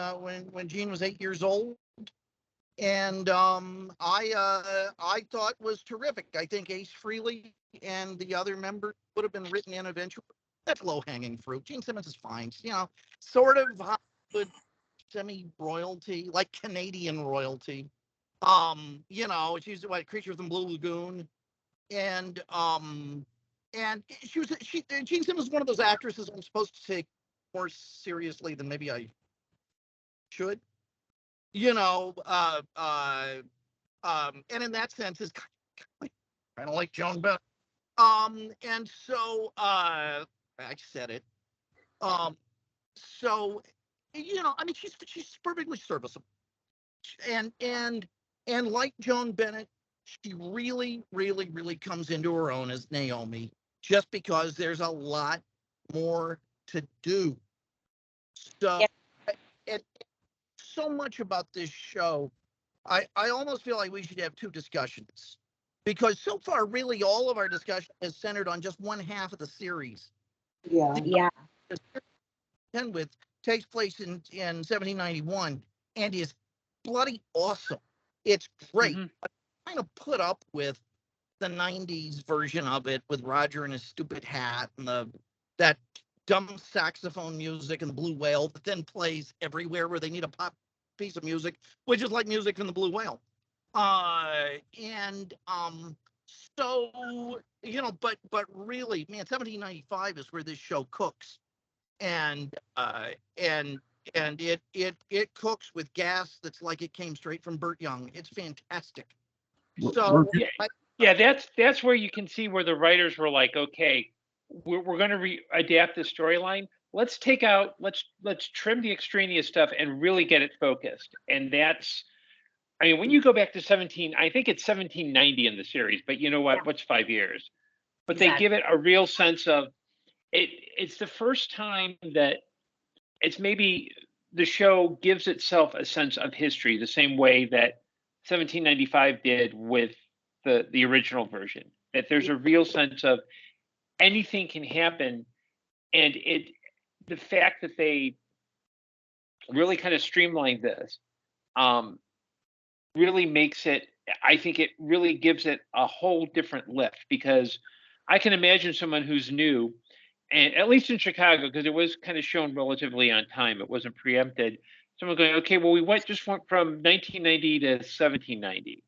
Gene was 8 years old, and I thought was terrific. I think Ace Frehley and the other members would have been written in eventually. That's low-hanging fruit. Gene Simmons is fine, sort of Hollywood semi-royalty, like Canadian royalty. She's like Creature from the Blue Lagoon, and Gene Simmons is one of those actresses I'm supposed to take more seriously than maybe I should, and in that sense is kind of like Joan Bennett. And so I said it. So I mean, she's perfectly serviceable, and like Joan Bennett, she really, really, really comes into her own as Naomi, just because there's a lot more to do. So, and so much about this show, I almost feel like we should have two discussions, because so far, really, all of our discussion is centered on just one half of the series. Yeah. The series with takes place in 1791 and is bloody awesome. It's great. Mm-hmm. I kind of put up with the 90s version of it with Roger and his stupid hat and that dumb saxophone music and the Blue Whale that then plays everywhere where they need a pop piece of music, which is like music from the Blue Whale. But really, man, 1795 is where this show cooks, and it cooks with gas that's like it came straight from Burt Young. It's fantastic. So that's where you can see where the writers were like, okay, we're going to adapt the storyline. Let's trim the extraneous stuff and really get it focused. And that's, I mean, when you go back to I think it's 1790 in the series, but you know what? What's 5 years? but they give it a real sense of it. It's the first time that it's maybe the show gives itself a sense of history the same way that 1795 did with the original version. That there's a real sense of anything can happen, and the fact that they really kind of streamlined this really makes it, I think it really gives it a whole different lift, because I can imagine someone who's new, and at least in Chicago, because it was kind of shown relatively on time, it wasn't preempted. Someone going, okay, well, we went from 1990 to 1790.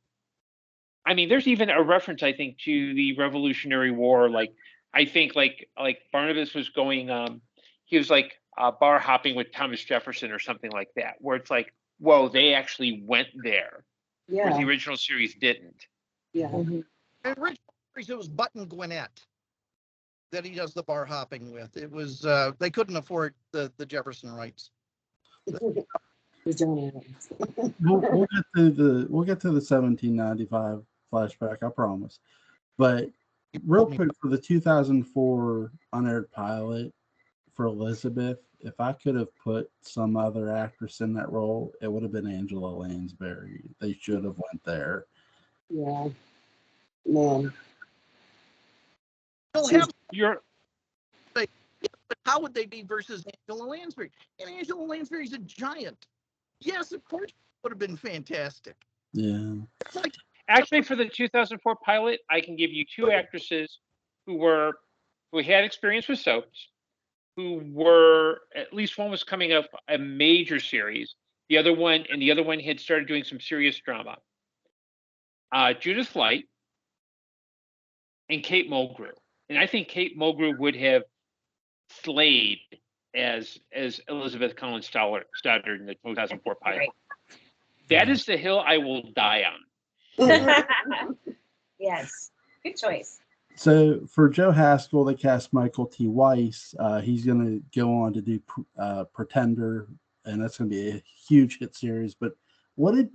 I mean, there's even a reference, I think, to the Revolutionary War. Like, I think like Barnabas was going, he was like bar hopping with Thomas Jefferson or something like that, where it's like, whoa, they actually went there. Yeah. Where the original series didn't. Yeah. In the original series, it was Button Gwinnett that he does the bar hopping with. It was they couldn't afford the Jefferson rights. We'll get to the 1795 flashback, I promise. But real quick, for the 2004 unaired pilot for Elizabeth, if I could have put some other actress in that role, it would have been Angela Lansbury. They should have went there. Yeah. Man. But how would they be versus Angela Lansbury? And Angela Lansbury's a giant. Yes, of course, it would have been fantastic. Yeah. Actually, for the 2004 pilot, I can give you two actresses who had experience with soaps, who were, at least one was coming up a major series. The other one had started doing some serious drama. Judith Light and Kate Mulgrew. And I think Kate Mulgrew would have slayed as Elizabeth Collins Stoddard in the 2004 pilot. Right. That is the hill I will die on. Yes, good choice. So for Joe Haskell, they cast Michael T. Weiss. He's going to go on to do Pretender, and that's going to be a huge hit series. But what did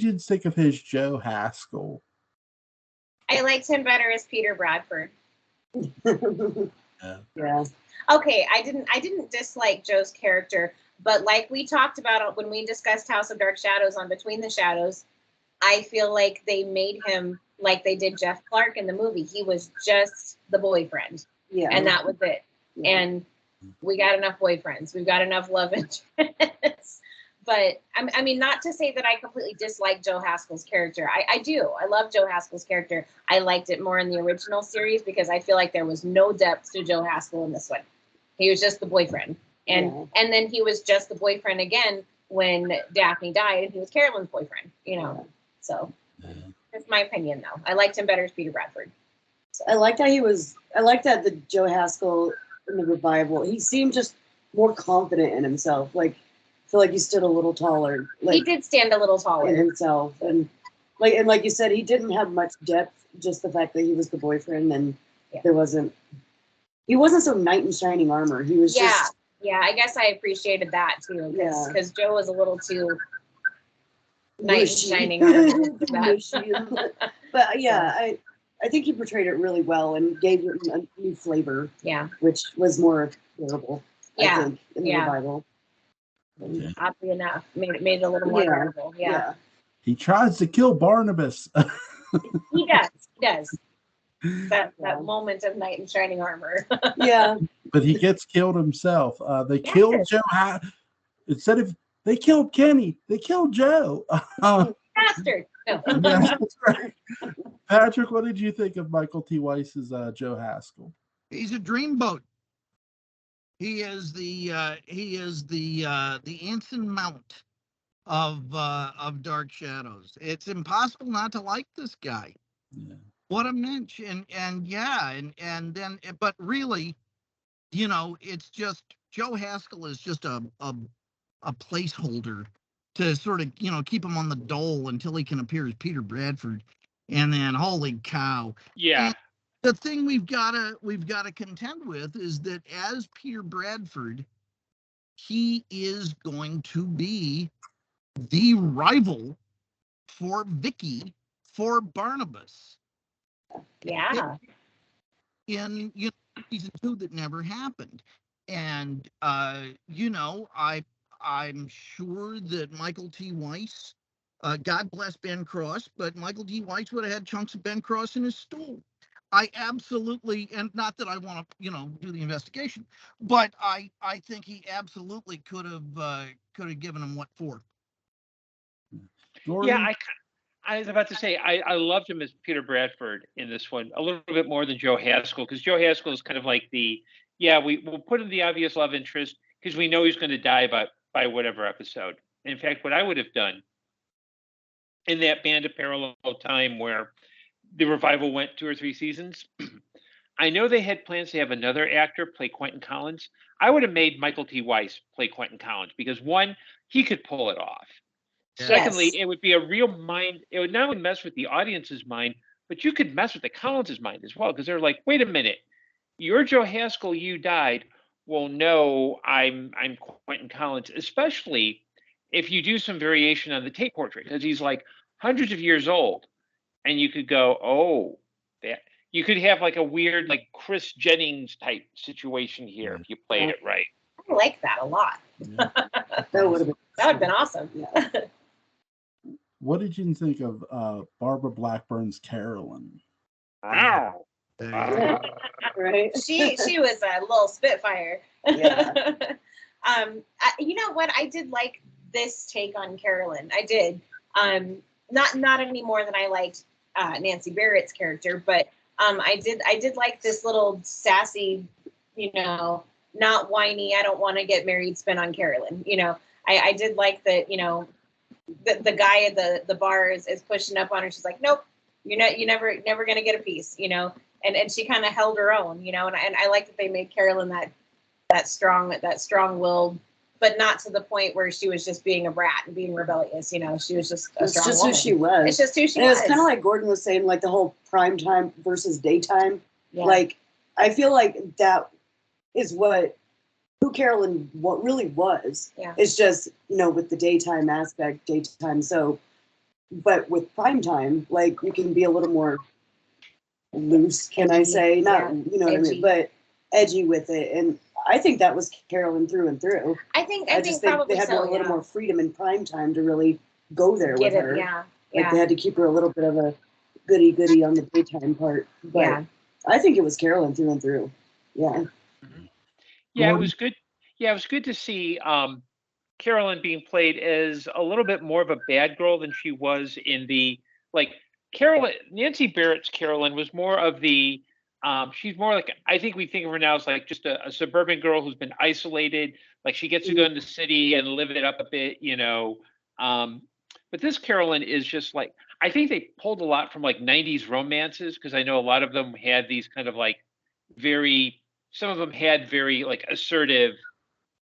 you think of his Joe Haskell? I liked him better as Peter Bradford. Yeah. Okay, I didn't dislike Joe's character, but like we talked about when we discussed House of Dark Shadows on Between the Shadows, I feel like they made him like they did Jeff Clark in the movie. He was just the boyfriend. Yeah. And that was it. Yeah. And we got enough boyfriends. We've got enough love interests. But I mean, not to say that I completely dislike Joe Haskell's character. I do. I love Joe Haskell's character. I liked it more in the original series because I feel like there was no depth to Joe Haskell in this one. He was just the boyfriend. And then he was just the boyfriend again when Daphne died and he was Carolyn's boyfriend, you know. Yeah. So that's my opinion though. I liked him better as Peter Bradford. So I liked that the Joe Haskell in the revival, he seemed just more confident in himself. Like I feel like he stood a little taller. Like, he did stand a little taller in himself. And like you said, he didn't have much depth, just the fact that he was the boyfriend and he wasn't so knight in shining armor. He was just. Yeah, I guess I appreciated that too. Because Joe was a little too knight in shining armor. But yeah, I think he portrayed it really well and gave it a new flavor. Yeah. Which was more bearable, I think, in the revival. Oddly enough, made it a little more bearable. Yeah. He tries to kill Barnabas. He does. That moment of knight in shining armor. Yeah. But he gets killed himself. They killed Joe. Instead of they killed Kenny, they killed Joe. Bastard. No. Yes, that's right. Patrick, what did you think of Michael T. Weiss's Joe Haskell? He's a dreamboat. He is the Anson Mount of Dark Shadows. It's impossible not to like this guy. Yeah. What a mensch, and then, but really, you know, it's just Joe Haskell is just a placeholder to sort of, you know, keep him on the dole until he can appear as Peter Bradford, and then holy cow, yeah. And the thing we've got to contend with is that as Peter Bradford, he is going to be the rival for Vicky for Barnabas. Yeah. in season 2 that never happened. And I'm sure that Michael T. Weiss, God bless Ben Cross, but Michael T. Weiss would have had chunks of Ben Cross in his stool. I absolutely, and not that I want to, do the investigation, but I think he absolutely could have given him what for. Gordon? Yeah, I was about to say I loved him as Peter Bradford in this one a little bit more than Joe Haskell, because Joe Haskell is kind of like we'll put in the obvious love interest because we know he's going to die by whatever episode. In fact, what I would have done in that Band of Parallel Time where the revival went 2 or 3 seasons, I know they had plans to have another actor play Quentin Collins. I would have made Michael T. Weiss play Quentin Collins because, one, he could pull it off. Yes. Secondly, it would be a real mind. It would not only mess with the audience's mind, but you could mess with the Collins's mind as well, because they're like, wait a minute, you're Joe Haskell, you died. Well, no, I'm Quentin Collins, especially if you do some variation on the tape portrait, because he's like hundreds of years old. And you could go, oh, that you could have like a weird, like Chris Jennings type situation here if you played it right. I like that a lot. Yeah. That would have been awesome. Yeah. What did you think of Barbara Blackburn's Carolyn? Wow. right. She was a little spitfire. Yeah. You know what? I did like this take on Carolyn. I did. Not any more than I liked Nancy Barrett's character, but I did like this little sassy, not whiny, I don't want to get married spin on Carolyn. I did like that, the guy at the bar is pushing up on her. She's like, nope, you're never gonna get a piece, and she kind of held her own, and I like that they made Carolyn that strong-willed, but not to the point where she was just being a brat and being rebellious. She was just a strong woman. Who she was. It's just who she was. was. It's kind of like Gordon was saying, like the whole prime time versus daytime. Yeah. Like, I feel like that is who Carolyn what really was. Yeah. It's just, with the daytime aspect, daytime soap. But with prime time, like, you can be a little more loose, can I say? Not, what I mean, but edgy with it. And I think that was Carolyn through and through. I think they had a little more freedom in prime time to really go there with her. Yeah. Like they had to keep her a little bit of a goody on the daytime part. But I think it was Carolyn through and through. Yeah. Yeah, it was good. Yeah, it was good to see Carolyn being played as a little bit more of a bad girl than she was in the Carolyn. Nancy Barrett's Carolyn was more of the she's more like, I think we think of her now as like just a suburban girl who's been isolated. Like she gets to go in the city and live it up a bit, but this Carolyn is just like, I think they pulled a lot from like 90s romances, because I know a lot of them had these kind of like some of them had very like assertive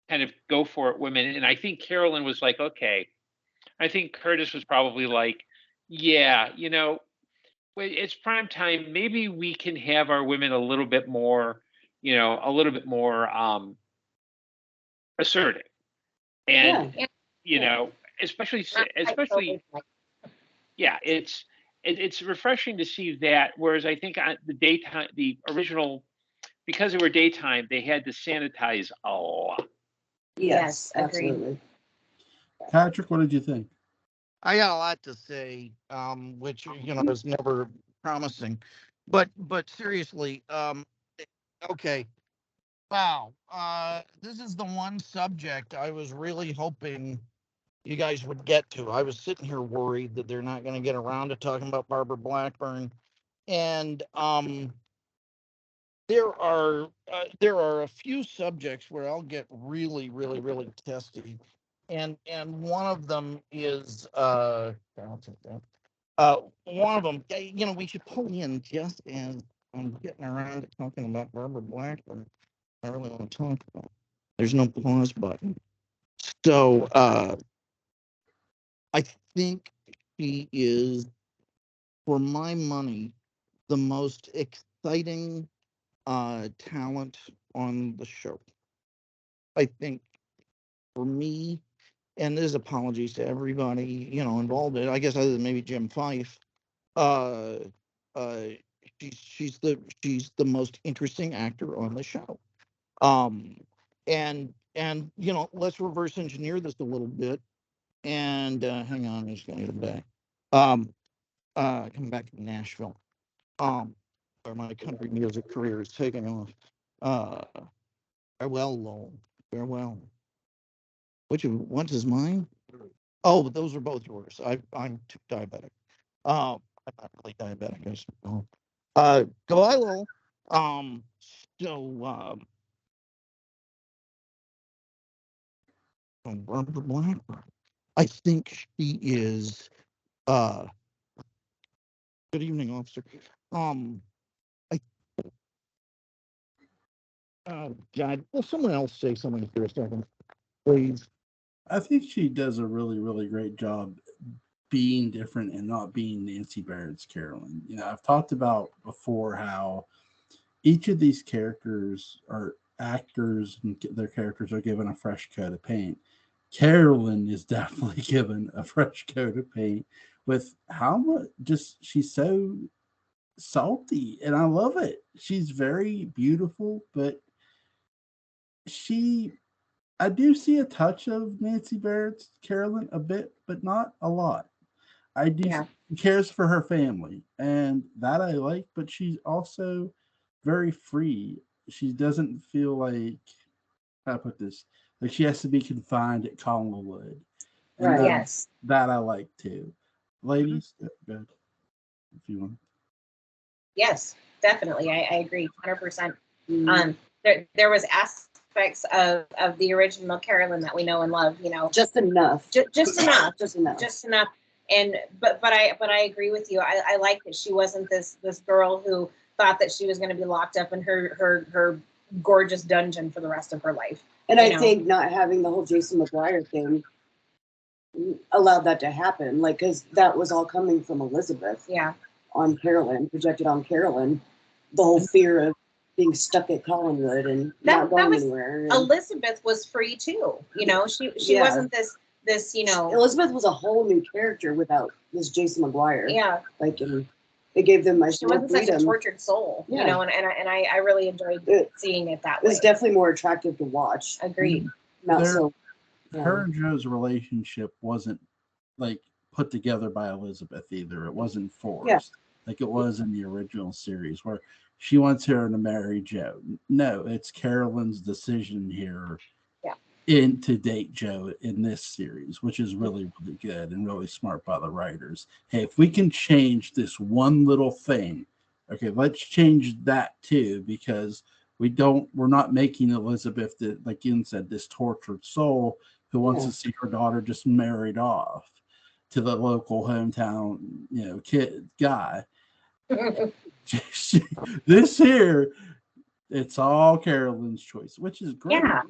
kind of go for it women. And I think Carolyn was like, okay. I think Curtis was probably like, yeah, it's prime time. Maybe we can have our women a little bit more, assertive. And, especially, yeah, it's refreshing to see that. Whereas I think on the daytime, the original, because they were daytime, they had to sanitize a lot. Yes, absolutely. Patrick, what did you think? I got a lot to say, which is never promising, but seriously, okay, wow, this is the one subject I was really hoping you guys would get to. I was sitting here worried that they're not going to get around to talking about Barbara Blackburn, and there are a few subjects where I'll get really, really, really testy. And one of them is I'll take that. One of them, we should pull in just as I'm getting around to talking about Barbara Blackburn. I really want to talk about it. There's no pause button. So I think she is, for my money, the most exciting talent on the show. I think for me, and there's apologies to everybody, involved in it, I guess other than maybe Jim Fife, she's the most interesting actor on the show. And let's reverse engineer this a little bit. And hang on, I'm just gonna get it back. Coming back to Nashville, where my country music career is taking off. Farewell, Lowell. Farewell. What is mine? Oh, but those are both yours. I'm too diabetic. I'm not really diabetic. I suppose. Goodbye, Lowell. Barbara Blackburn. I think she is. Good evening, officer. God, will someone else say something for a second, please? I think she does a really, really great job being different and not being Nancy Barrett's Carolyn. I've talked about before how each of these characters are actors and their characters are given a fresh coat of paint. Carolyn is definitely given a fresh coat of paint with how much she's so salty, and I love it. She's very beautiful, but I do see a touch of Nancy Barrett's Carolyn a bit, but not a lot. I do. Yeah. She cares for her family, and that I like, but she's also very free. She doesn't feel like, how do I put this, like she has to be confined at Collingwood. And Right. Yes. that I like too. Ladies, go ahead, if you want. Yes, definitely. I agree 100%. Mm. There was aspects of the original Carolyn that we know and love, Just enough. just enough. Just enough. Just enough. And but I agree with you. I like that she wasn't this girl who thought that she was going to be locked up in her gorgeous dungeon for the rest of her life. And I think not having the whole Jason McGuire thing allowed that to happen, like, because that was all coming from Elizabeth. Yeah. On Carolyn, projected on Carolyn, the whole fear of being stuck at Collingwood and not going anywhere. And Elizabeth was free too. She wasn't this. Elizabeth was a whole new character without this Jason McGuire. Yeah. Like, and it gave them she wasn't such a tortured soul. Yeah. And I really enjoyed seeing it that way. It was definitely more attractive to watch. Agreed. Not so. Her and Joe's relationship wasn't like put together by Elizabeth either. It wasn't forced like it was in the original series where she wants her to marry Joe. No, it's Carolyn's decision here to date Joe in this series, which is really, really good and really smart by the writers. Hey, if we can change this one little thing, okay, let's change that too, because we're not making Elizabeth, like Ian said, this tortured soul who wants to see her daughter just married off to the local hometown, kid guy. This here, it's all Carolyn's choice, which is great. Yeah.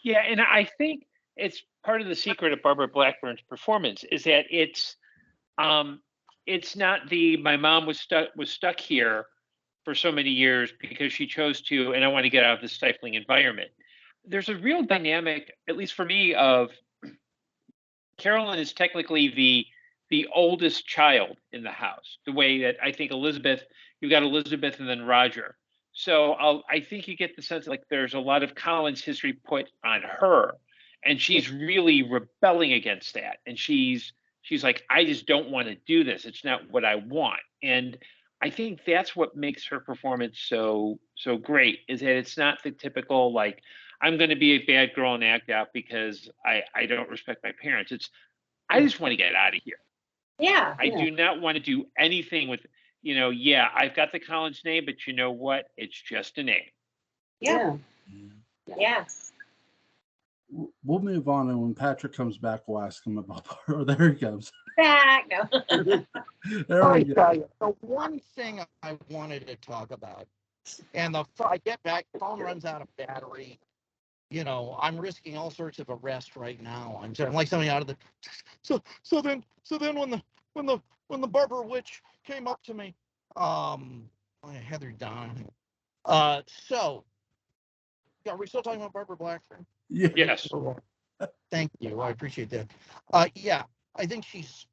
Yeah, and I think it's part of the secret of Barbara Blackburn's performance is that it's not my mom was stuck here for so many years because she chose to, and I want to get out of this stifling environment. There's a real dynamic, at least for me, of Carolyn is technically the oldest child in the house. The way that I think you've got Elizabeth and then Roger. So I think you get the sense like there's a lot of Colin's history put on her, and she's really rebelling against that. And she's like, I just don't want to do this. It's not what I want. And I think that's what makes her performance so great, is that it's not the typical, like, I'm going to be a bad girl and act out because I don't respect my parents. It's, I just want to get out of here. Yeah. I do not want to do anything with, I've got the Collins name, but you know what? It's just a name. Yeah. We'll move on, and when Patrick comes back, we'll ask him about. Oh, there he comes. Back. No. There we go. The one thing I wanted to talk about, and I get back, phone runs out of battery. I'm risking all sorts of arrest right now. I'm like something out of the. So then when the Barber witch came up to me, Heather Don. So, are we still talking about Barbara Blackburn? Yes. Thank you. I appreciate that. Yeah, I think she's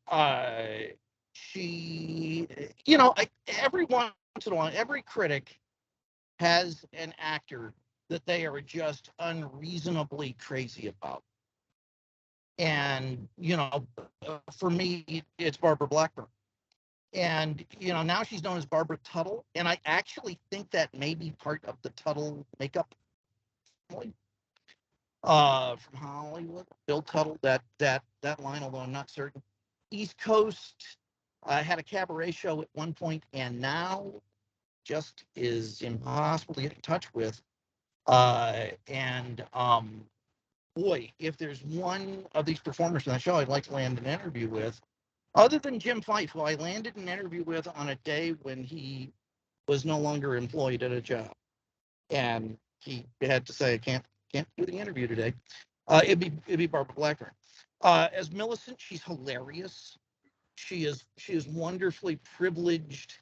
She, every once in a while, every critic has an actor that they are just unreasonably crazy about. And, for me, it's Barbara Blackburn. And, now she's known as Barbara Tuttle. And I actually think that may be part of the Tuttle makeup family, from Hollywood. Bill Tuttle, that line, although I'm not certain. East Coast had a cabaret show at one point, and now just is impossible to get in touch with. And boy, if there's one of these performers on the show I'd like to land an interview with, other than Jim Fife, who I landed an interview with on a day when he was no longer employed at a job, and he had to say, I can't do the interview today. It'd be Barbara Blackburn. As Millicent, she's hilarious. She is wonderfully privileged,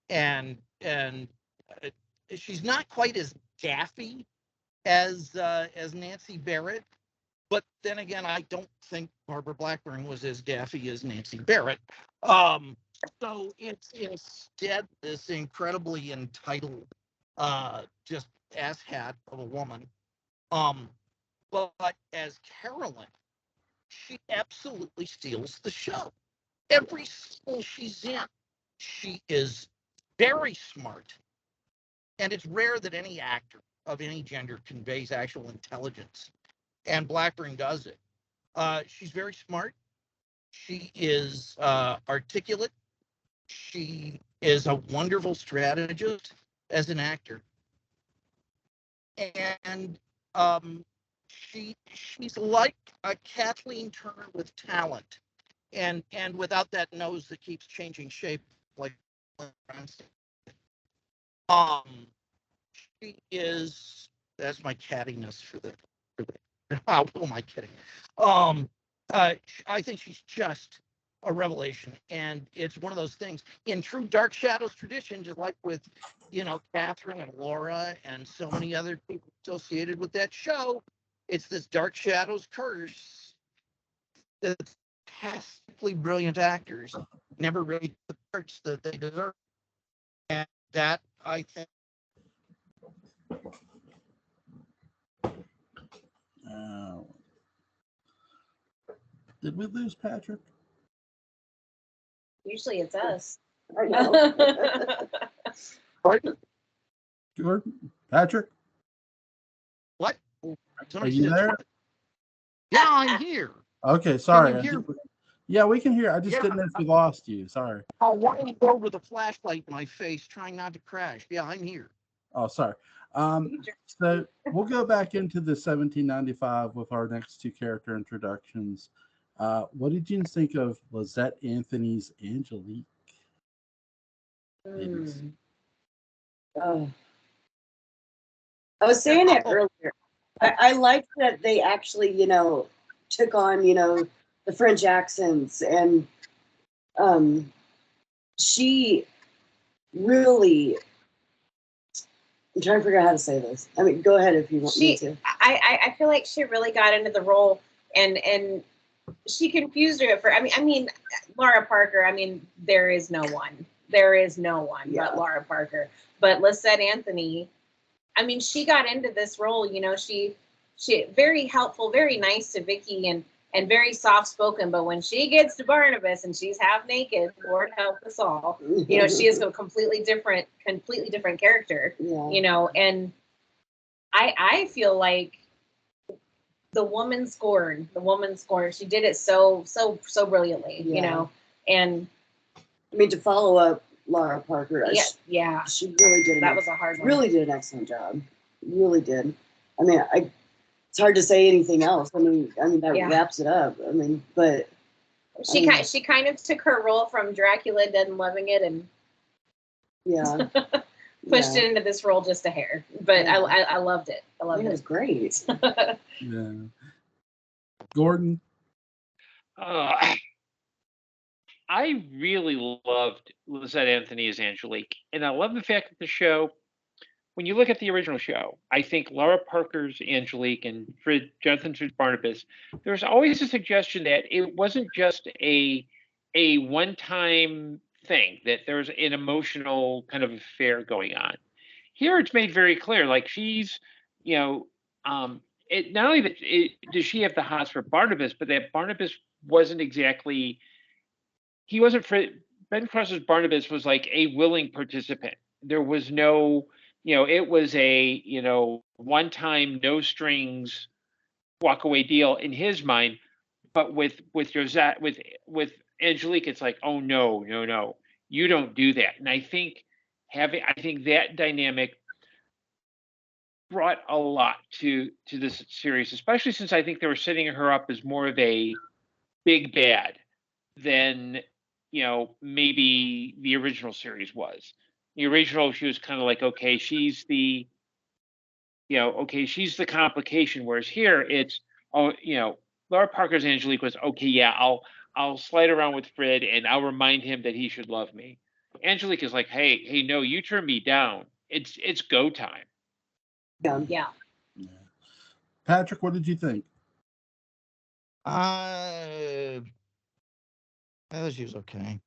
and she's not quite as gaffy as Nancy Barrett, but then again, I don't think Barbara Blackburn was as gaffy as Nancy Barrett. So it's instead this incredibly entitled, just asshat of a woman. But as Carolyn, she absolutely steals the show. Every school she's in, she is very smart. And it's rare that any actor of any gender conveys actual intelligence. And Blackburn does it. She's very smart. She is articulate. She is a wonderful strategist as an actor. And she's like a Kathleen Turner with talent, and without that nose that keeps changing shape like she is. That's my cattiness for the. How am I kidding? I think she's just a revelation, and it's one of those things in true Dark Shadows tradition, just like with Catherine and Laura and so many other people associated with that show. It's this Dark Shadows curse that fantastically brilliant actors never really get the parts that they deserve, and that I think. Did we lose Patrick? Usually it's us. I know. Jordan? Patrick? What? Are you there? Yeah, I'm here. Okay, sorry. Can you hear? Yeah, we can hear. I just Yeah. didn't know if we lost you. Sorry. I'll walk over with a flashlight in my face, trying not to crash. Yeah, I'm here. Oh, sorry. So we'll go back into the 1795 with our next two character introductions. What did you think of Lizette Anthony's Angelique? I was saying it earlier. I liked that they actually, took on, the French accents, and she really. I'm trying to figure out how to say this. I mean, go ahead if you want me to. I feel like she really got into the role, and she confused her for. I mean, Laura Parker. I mean, there is no one but Laura Parker. But Lizette Anthony, I mean, she got into this role. She very helpful, very nice to Vicky, and very soft spoken. But when she gets to Barnabas and she's half naked, Lord help us all. She is a completely different character. Yeah. And I feel like the woman scorned. She did it so brilliantly. And I mean, to follow up Laura Parker, yeah, she really did. That was a hard one. Really did an excellent job. Really did. I mean, it's hard to say anything else. I mean that wraps it up. I mean, but she kind of took her role from Dracula Dead and Loving It and pushed it into this role just a hair. But I loved it. I loved it. It was great. Yeah. Gordon? I really loved Lizette Anthony as Angelique. And I love the fact that the show, when you look at the original show, I think Laura Parker's Angelique and Jonathan Barnabas, there's always a suggestion that it wasn't just a a one-time thing, that there's an emotional kind of affair going on. Here it's made very clear, like she's, you know, it not only that does she have the hots for Barnabas, but that Barnabas wasn't exactly, he wasn't for Ben Cross's Barnabas was like a willing participant. There was no, it was a, one time, no strings, walk away deal in his mind. But with Josette, with Angelique, it's like, oh no, no, no, you don't do that. And I think that dynamic brought a lot to this series, especially since I think they were setting her up as more of a big bad than maybe the original series was. The original, she was kind of like, okay, she's the she's the complication, whereas here it's, oh, Laura Parker's Angelique was, okay, yeah, I'll slide around with Fred and I'll remind him that he should love me. Angelique is like, hey, no, you turn me down. It's go time. Yeah. Patrick, what did you think? I thought she was okay.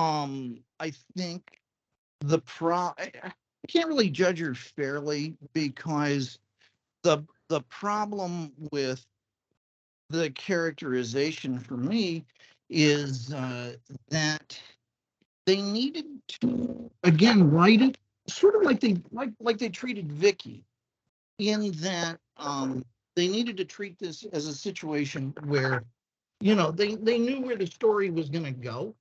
I think I can't really judge her fairly, because the problem with the characterization for me is that they needed to again write it sort of like they treated Vicky, in that they needed to treat this as a situation where they knew where the story was going to go,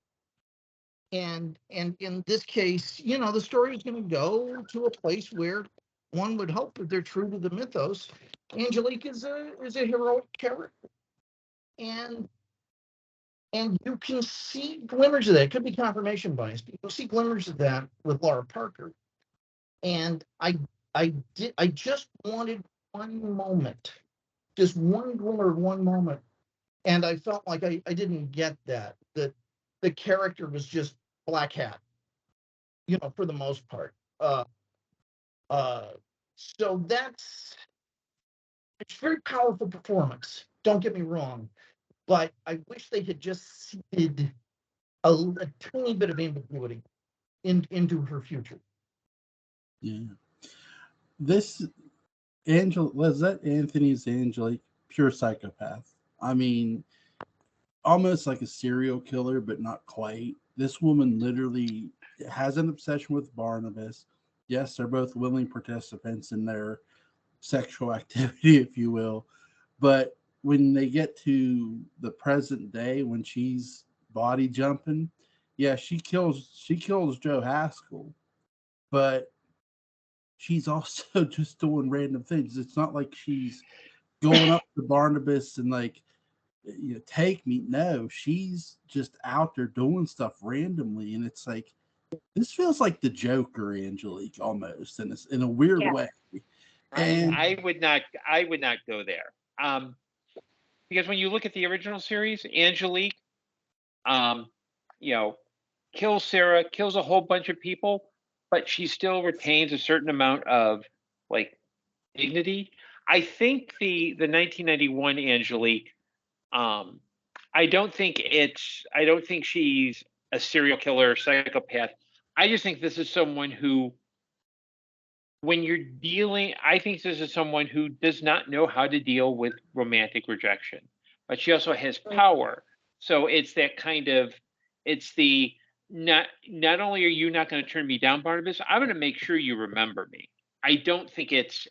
and in this case, the story is going to go to a place where one would hope that they're true to the mythos. Angelique is a heroic character, and you can see glimmers of that. It could be confirmation bias, but you'll see glimmers of that with Laura Parker. And I just wanted one moment, just one glimmer of one moment, and I felt like I didn't get that the character was just black hat, for the most part. So it's a very powerful performance. Don't get me wrong, but I wish they had just seeded a tiny bit of ambiguity into her future. Yeah. This Lizette Anthony's Angelique, pure psychopath. I mean, almost like a serial killer, but not quite. This woman literally has an obsession with Barnabas. Yes, they're both willing participants in their sexual activity, if you will. But when they get to the present day, when she's body jumping, yeah, she kills Joe Haskell, but she's also just doing random things. It's not like she's going up to Barnabas and like, take me. No, she's just out there doing stuff randomly, and it's like, this feels like the Joker, Angelique, almost in a weird way. And I would not go there. Because when you look at the original series, Angelique, kills Sarah, kills a whole bunch of people, but she still retains a certain amount of like dignity. I think the 1991 Angelique, I don't think she's a serial killer or psychopath. I just think this is someone who, when you're dealing, I think this is someone who does not know how to deal with romantic rejection, but she also has power. So it's that kind of, it's the, not only are you not going to turn me down, Barnabas, I'm going to make sure you remember me. I don't think it's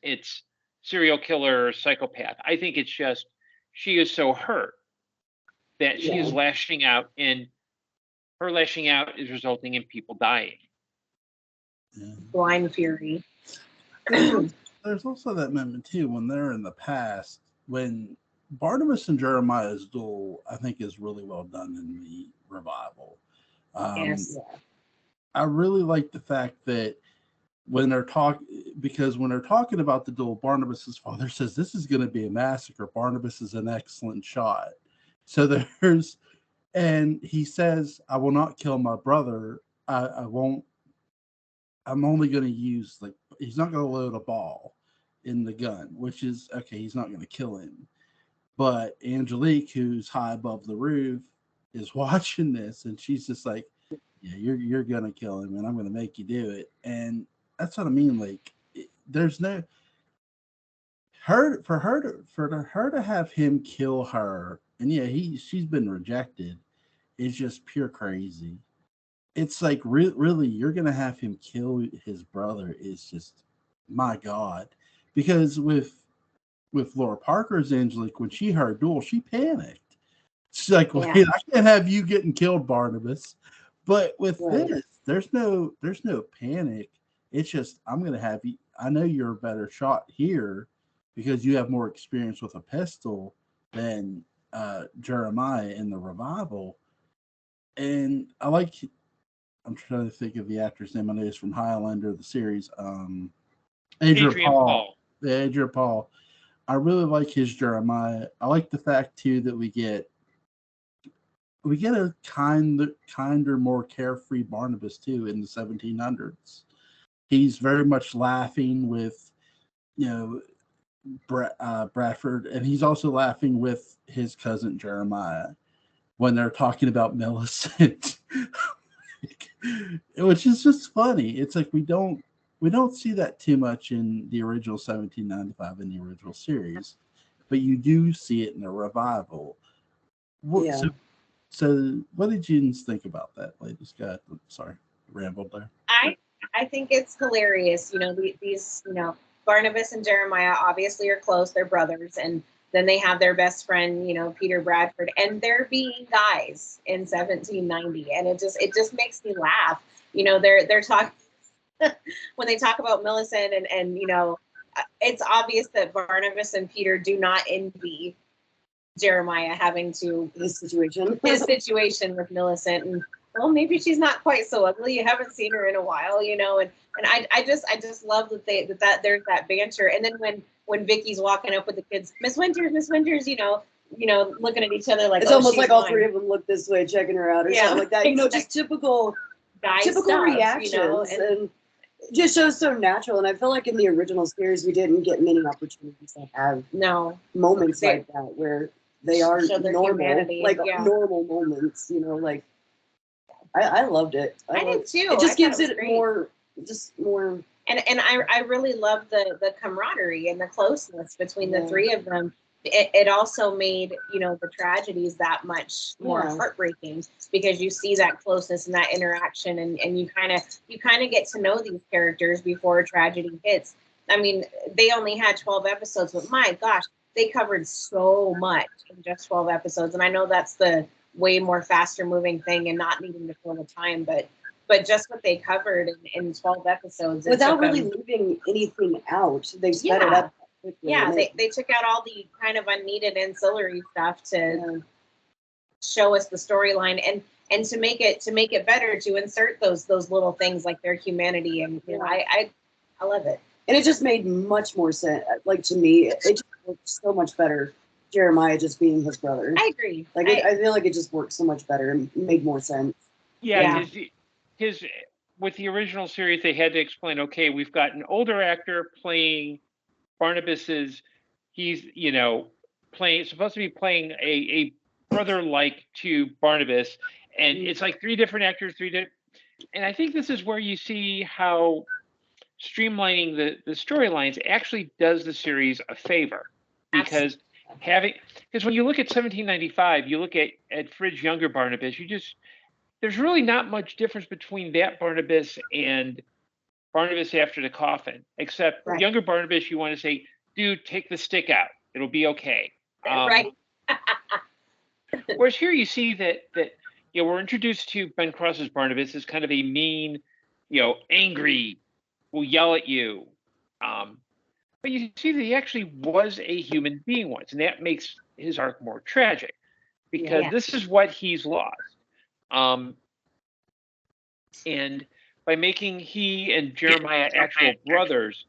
serial killer or psychopath. I think it's just, she is so hurt that she is lashing out, and her lashing out is resulting in people dying. Blind fury. There's also that moment too when they're in the past, when Barnabas and Jeremiah's duel, I think, is really well done in the revival. Yes. I really like the fact that when they're talking about the duel, Barnabas's father says this is going to be a massacre. Barnabas is an excellent shot. So and he says, I will not kill my brother. I won't. I'm only going to use, like, he's not going to load a ball in the gun, which is okay. He's not going to kill him. But Angelique, who's high above the roof, is watching this, and she's just like, yeah, you're gonna kill him, and I'm gonna make you do it. And that's what I mean. Like, there's no her to have him kill her, and yeah, she's been rejected. Is just pure crazy. It's like really, you're gonna have him kill his brother. Is just, my God, because with Laura Parker's Angelique, when she heard Duel, she panicked. She's like, wait, I can't have you getting killed, Barnabas. But with this, there's no panic. It's just, I'm gonna have you. I know you're a better shot here because you have more experience with a pistol than Jeremiah in the revival. And I'm trying to think of the actor's name. I know he's from Highlander, the series. Adrian Paul. Yeah, Adrian Paul. I really like his Jeremiah. I like the fact too that we get a kinder, more carefree Barnabas too in the 1700s. He's very much laughing with, Bradford, and he's also laughing with his cousin Jeremiah when they're talking about Millicent, which is just funny. It's like we don't see that too much in the original 1795 in the original series, but you do see it in the revival. So what did you think about that, ladies? Sorry, rambled there. I think it's hilarious. These Barnabas and Jeremiah obviously are close. They're brothers, and then they have their best friend, Peter Bradford, and they're being guys in 1790, and it just makes me laugh. They're talking when they talk about Millicent, and it's obvious that Barnabas and Peter do not envy Jeremiah having to his situation with Millicent, and well, maybe she's not quite so ugly. You haven't seen her in a while, and I just love that there's that banter. And then when Vicky's walking up with the kids, Miss Winters, looking at each other like, it's almost like all three of them look this way, checking her out or something like that. Exactly. Just typical stuff, reactions, and it just shows so natural. And I feel like in the original series, we didn't get many opportunities to have moments like that where they are normal, normal moments. I loved it. I did too. It just gives it more. And I really love the camaraderie and the closeness between the three of them. It also made the tragedies that much more heartbreaking because you see that closeness and that interaction, and you kind of get to know these characters before tragedy hits. I mean, they only had 12 episodes, but my gosh, they covered so much in just 12 episodes. And I know that's the way more faster moving thing and not needing to fill the time, but just what they covered in 12 episodes without really leaving anything out, they sped it up quickly. Yeah, they took out all the kind of unneeded ancillary stuff to show us the storyline and to make it better, to insert those little things like their humanity, and I love it. And it just made much more sense. Like, to me, it just worked so much better. Jeremiah just being his brother. I agree. I feel like it just worked so much better and made more sense. Yeah. His with the original series, they had to explain, okay, we've got an older actor playing Barnabas's, he's, supposed to be playing a brother like to Barnabas. And it's like three different actors, and I think this is where you see how streamlining the storylines actually does the series a favor, because when you look at 1795, you look at Frid's younger Barnabas, there's really not much difference between that Barnabas and Barnabas after the coffin, except younger Barnabas, you want to say, dude, take the stick out, it'll be okay. Right. Whereas here you see that we're introduced to Ben Cross's Barnabas as kind of a mean, angry, will yell at you. But you see that he actually was a human being once, and that makes his arc more tragic, because this is what he's lost. And by making he and Jeremiah actual brothers,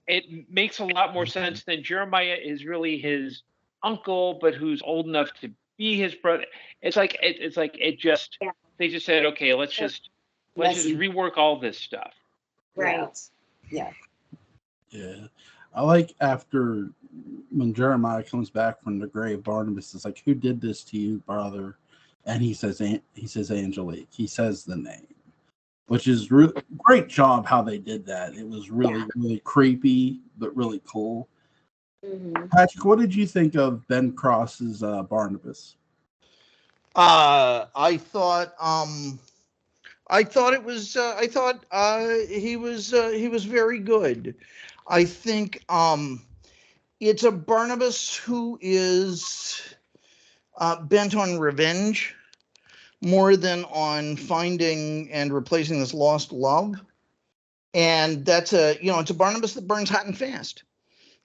it makes a lot more sense than Jeremiah is really his uncle, but who's old enough to be his brother. They just said, okay, let's just rework all this stuff. Right. Yeah. Yeah. I like after when Jeremiah comes back from the grave, Barnabas is like, who did this to you, brother? and he says Angelique. He says the name, which is great job how they did that. It was really creepy, but really cool. Mm-hmm. Patrick, what did you think of Ben Cross's Barnabas? I thought he was very good. I think it's a Barnabas who is bent on revenge more than on finding and replacing this lost love. And that's it's a Barnabas that burns hot and fast.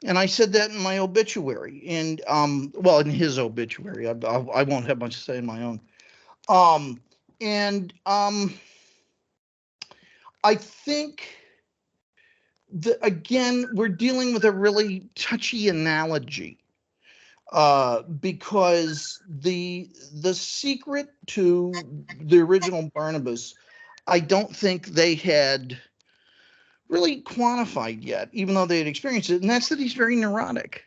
And I said that in my obituary, and in his obituary. I won't have much to say in my own. I think that, again, we're dealing with a really touchy analogy, because the secret to the original Barnabas, I don't think they had really quantified yet, even though they had experienced it, and that's that he's very neurotic.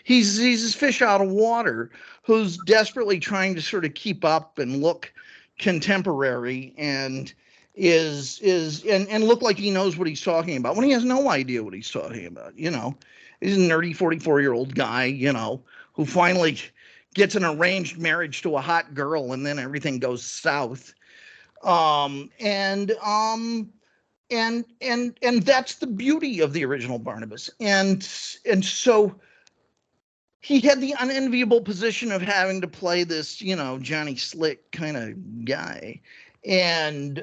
He's this fish out of water who's desperately trying to sort of keep up and look contemporary and and look like he knows what he's talking about when he has no idea what he's talking about. He's a nerdy 44-year-old guy, who finally gets an arranged marriage to a hot girl, and then everything goes south. And that's the beauty of the original Barnabas. And so he had the unenviable position of having to play this, Johnny Slick kind of guy. And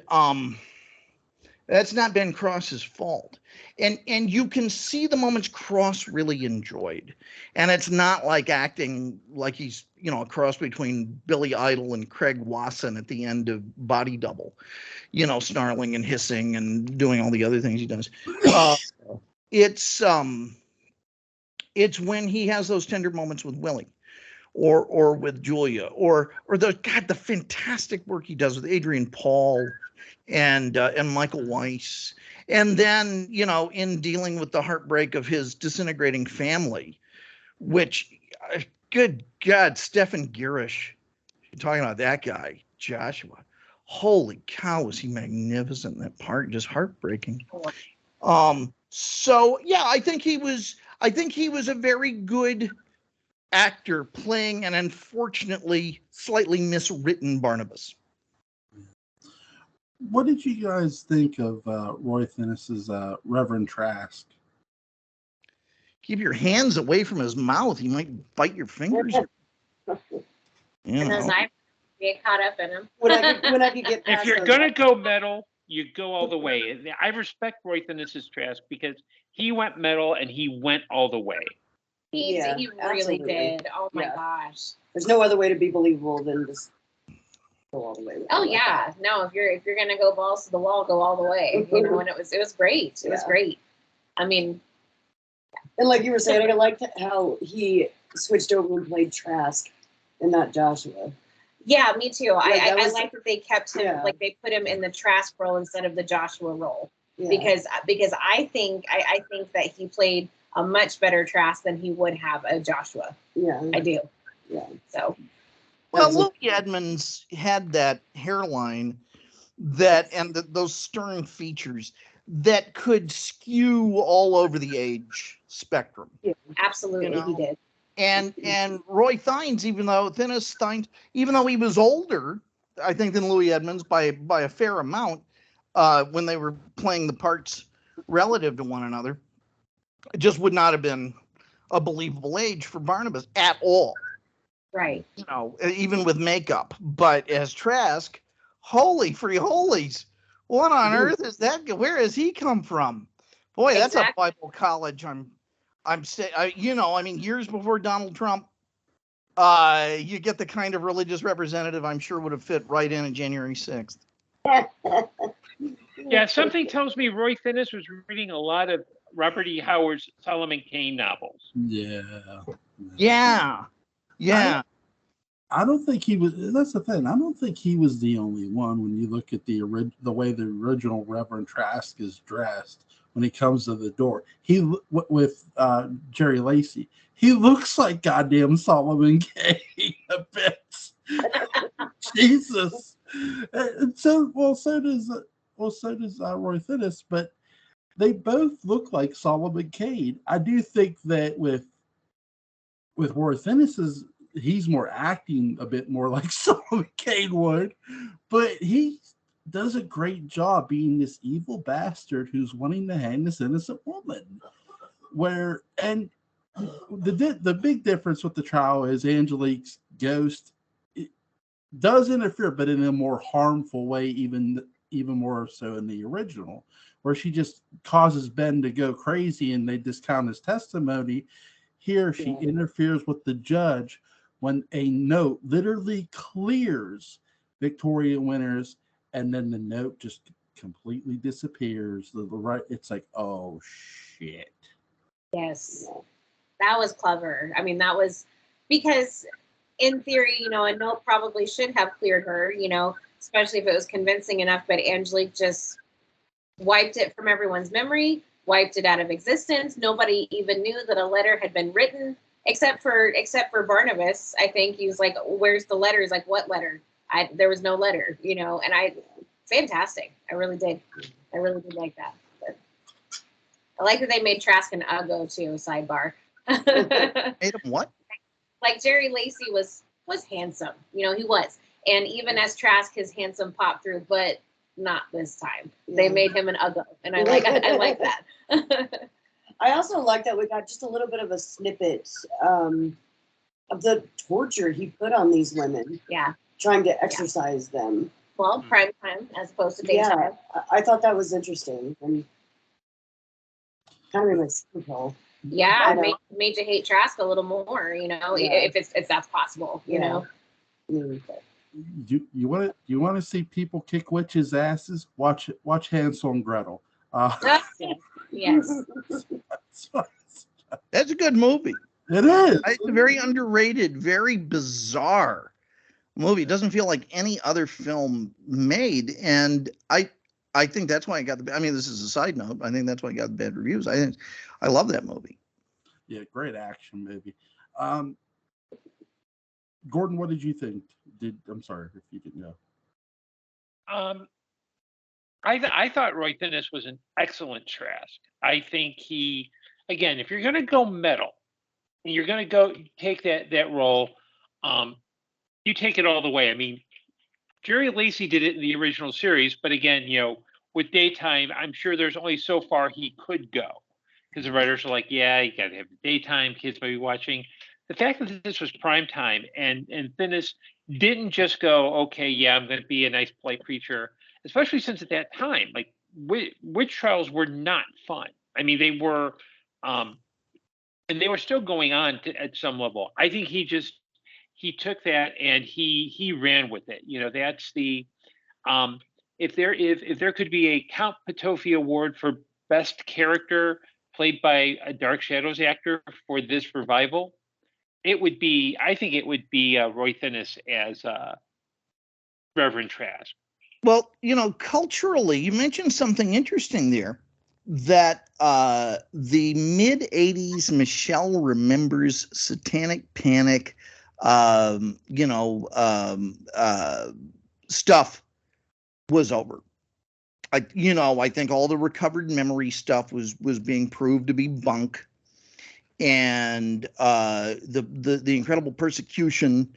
that's not Ben Cross's fault. And you can see the moments Cross really enjoyed. And it's not like acting like he's, a cross between Billy Idol and Craig Wasson at the end of Body Double, snarling and hissing and doing all the other things he does. It's when he has those tender moments with Willie or with Julia or the fantastic work he does with Adrian Paul and Michael Weiss. And then, in dealing with the heartbreak of his disintegrating family, which, good God, Stephen Girish, you're talking about that guy, Joshua. Holy cow, was he magnificent in that part, just heartbreaking. So yeah, I think he was a very good actor playing an unfortunately slightly miswritten Barnabas. What did you guys think of Roy Finnis's Reverend Trask? Keep your hands away from his mouth. He might bite your fingers. And those eyes get caught up in him. When I could get past if you're those going to go metal, you go all the way. I respect Roy Finnis's Trask because he went metal and he went all the way. He really absolutely. did. Oh my gosh. There's no other way to be believable than just go all the way. Oh yeah. No, if you're gonna go balls to the wall, go all the way. And it was great. It was great. I mean, and like you were saying, I liked how he switched over and played Trask and not Joshua. Yeah, me too. I like that they kept him, like they put him in the Trask role instead of the Joshua role, because I think that he played a much better Trask than he would have a Joshua. Yeah, I do. Yeah. So. Well, Louis Edmonds had that hairline and those stern features that could skew all over the age spectrum. Yeah, absolutely, he did. And Roy Fiennes, even though he was older, I think, than Louis Edmonds by a fair amount, when they were playing the parts relative to one another, it just would not have been a believable age for Barnabas at all. Right. Even with makeup. But as Trask, holy free holies, what on earth is that? Where has he come from? Boy, that's a Bible college. Years before Donald Trump, you get the kind of religious representative I'm sure would have fit right in January 6th. Yeah, something tells me Roy Finnis was reading a lot of Robert E. Howard's Solomon Kane novels. Yeah. I don't think he was. That's the thing. I don't think he was the only one. When you look at the way the original Reverend Trask is dressed, when he comes to the door, he with Jerry Lacey, he looks like goddamn Solomon Kane a bit. Jesus. And so so does Roy Finnis, but they both look like Solomon Kane. I do think that with Roy Finnis, he's more acting a bit more like Solomon Kane would, but he does a great job being this evil bastard who's wanting to hang this innocent woman. And the big difference with the trial is Angelique's ghost does interfere, but in a more harmful way, even more so in the original, where she just causes Ben to go crazy and they discount his testimony. Here, she interferes with the judge when a note literally clears Victoria Winters, and then the note just completely disappears. It's like, oh shit. Yes, that was clever. I mean, that was because in theory, a note probably should have cleared her, especially if it was convincing enough, but Angelique just wiped it from everyone's memory, wiped it out of existence. Nobody even knew that a letter had been written, except for Barnabas. I think he was like, where's the letter? He's like, what letter? There was no letter, and fantastic. I really did like that. But I like that they made Trask an Uggo too, sidebar. Made him what? Like Jerry Lacey was handsome, he was. And even as Trask, his handsome popped through, but not this time. They made him an Uggo, and I like that. I also like that we got just a little bit of a snippet of the torture he put on these women. Yeah. Trying to exercise them. Well, prime time as opposed to daytime. Yeah, I thought that was interesting and kind of a simple. Yeah, made you hate Trask a little more, if that's possible, know. You want to see people kick witches' asses? Watch Hansel and Gretel. Yes. That's a good movie. It is. It's a very underrated, very bizarre movie. It doesn't feel like any other film made, and I think that's why I got this is a side note. I think that's why I got the bad reviews. I love that movie. Yeah, great action movie. Gordon, what did you think? I'm sorry if you didn't know. I thought Roy Finnis was an excellent Trask. I think he, again, if you're going to go metal, and you're going to go take that role, you take it all the way. I mean, Jerry Lacey did it in the original series, but again, with daytime, I'm sure there's only so far he could go, because the writers are like, yeah, you got to have daytime, kids might be watching. The fact that this was prime time and Finnis didn't just go, okay, yeah, I'm going to be a nice polite preacher, especially since at that time, like witch trials were not fun. I mean, they were, and they were still going on at some level. I think he took that and he ran with it. That's the, if there could be a Count Petofi Award for best character played by a Dark Shadows actor for this revival, I think it would be Roy Finnis as Reverend Trask. Well, culturally, you mentioned something interesting there, that the mid-'80s Michelle remembers Satanic Panic, stuff was over. I think all the recovered memory stuff was being proved to be bunk. And the incredible persecution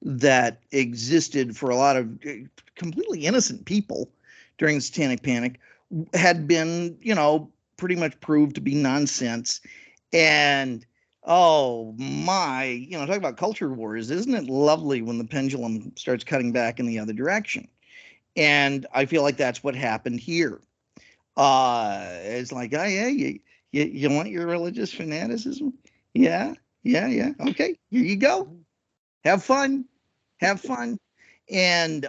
that existed for a lot of completely innocent people during the Satanic Panic had been, pretty much proved to be nonsense. And oh my, talk about culture wars. Isn't it lovely when the pendulum starts cutting back in the other direction? And I feel like that's what happened here. It's like, oh yeah, you want your religious fanaticism? Yeah. Okay, here you go. Have fun. And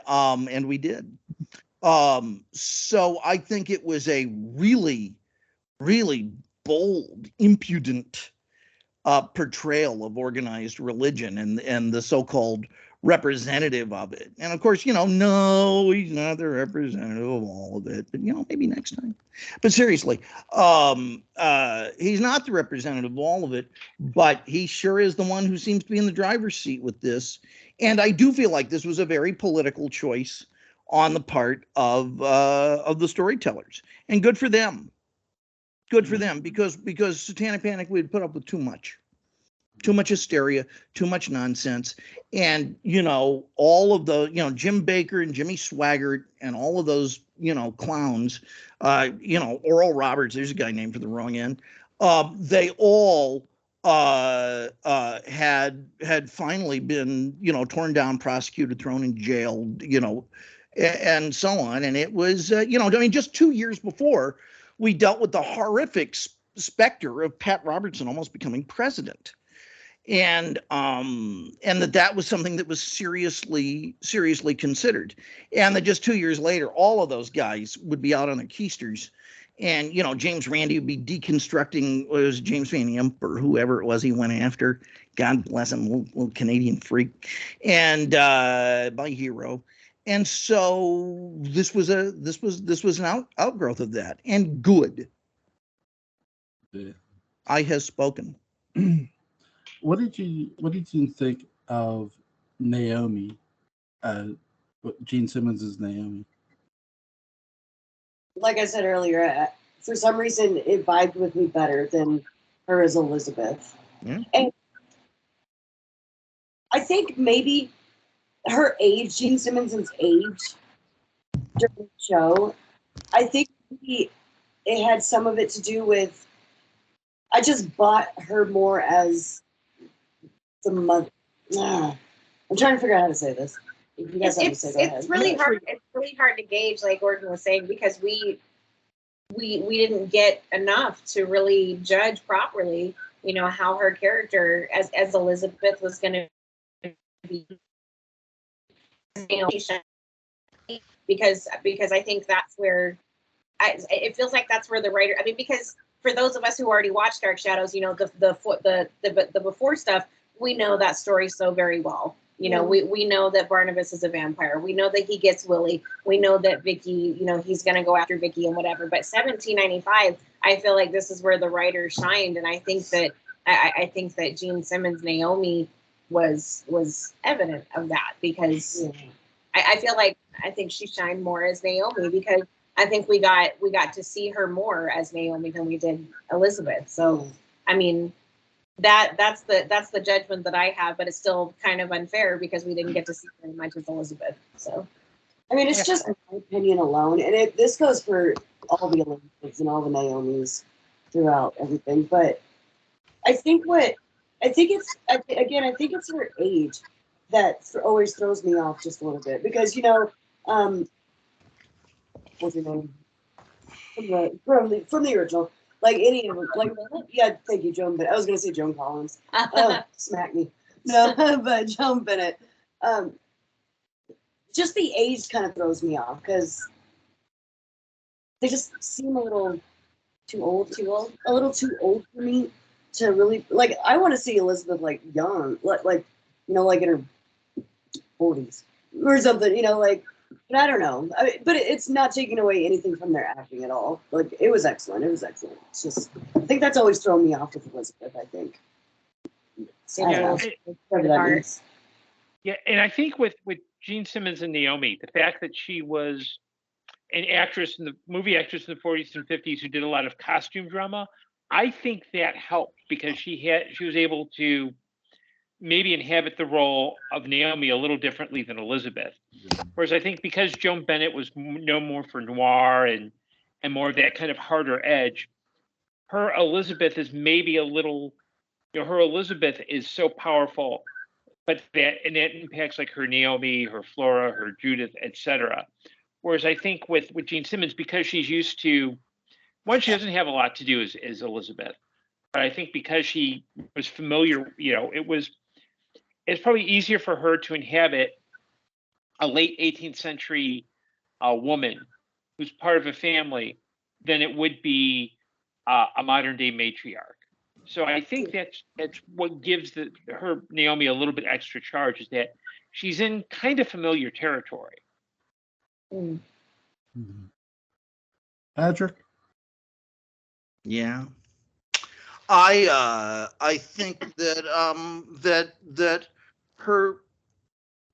we did. So I think it was a really, really bold, impudent portrayal of organized religion and the so-called representative of it. And of course, no, he's not the representative of all of it, but maybe next time. But seriously, he's not the representative of all of it, but he sure is the one who seems to be in the driver's seat with this. And I do feel like this was a very political choice on the part of the storytellers, and good for them. Good for them, because Satanic Panic would put up with too much hysteria, too much nonsense. And, all of the, Jim Baker and Jimmy Swaggart and all of those, clowns, Oral Roberts, there's a guy named for the wrong end. They all had finally been, torn down, prosecuted, thrown in jail, and so on. And it was, just 2 years before, we dealt with the horrific specter of Pat Robertson almost becoming president. And that was something that was seriously considered, and that just 2 years later, all of those guys would be out on their keisters, and James Randi would be deconstructing, was James Van Imp or whoever it was he went after, God bless him, little Canadian freak, and my hero. And so this was an outgrowth of that, and good. Yeah. I has spoken. What did you think of Naomi? Gene Simmons is Naomi. Like I said earlier, for some reason it vibed with me better than her as Elizabeth. Yeah. And I think maybe her age, Gene Simmons' age during the show, I think maybe it had some of it to do with, I just bought her more as the mother. I'm trying to figure out how to say this. If you guys have to say, go ahead. It's really hard. It's really hard to gauge, like Gordon was saying, because we didn't get enough to really judge properly, how her character as Elizabeth was going to be, because I think that's where it feels like that's where the writer. I mean, because for those of us who already watched Dark Shadows, the before stuff, we know that story so very well. We know that Barnabas is a vampire. We know that he gets Willie. We know that Vicky, he's going to go after Vicky and whatever. But 1795, I feel like this is where the writer shined, and I think that Gene Simmons' Naomi was evident of that, because I think she shined more as Naomi, because I think we got to see her more as Naomi than we did Elizabeth. So, I mean, that's the judgment that I have, but it's still kind of unfair because we didn't get to see very much as Elizabeth. So, I mean, it's just my opinion alone, and this goes for all the Elizabeths and all the Naomis throughout everything. But I think it's her age that always throws me off just a little bit, because what's her name from the original. Like any of them, thank you, Joan Bennett. I was gonna say Joan Collins. Smack me. No, but Joan Bennett. Just the age kind of throws me off, because they just seem a little too old. A little too old for me to really like. I want to see Elizabeth young, like in her 40s or something. But I don't know. But it's not taking away anything from their acting at all. It was excellent. It's just, I think that's always thrown me off with Elizabeth, I think. Yeah, and I think with Gene Simmons and Naomi, the fact that she was an actress in the movie actress in the 40s and 50s who did a lot of costume drama, I think that helped, because she was able to maybe inhabit the role of Naomi a little differently than Elizabeth. Whereas I think because Joan Bennett was known more for noir and more of that kind of harder edge, her Elizabeth is maybe a little, her Elizabeth is so powerful, but that impacts like her Naomi, her Flora, her Judith, etc. Whereas I think with Gene Simmons, because she's used to, one, she doesn't have a lot to do as Elizabeth, but I think because she was familiar, it's probably easier for her to inhabit a late 18th century woman who's part of a family than it would be a modern day matriarch. So I think that's what gives her Naomi a little bit extra charge, is that she's in kind of familiar territory. Patrick? Yeah. I think that her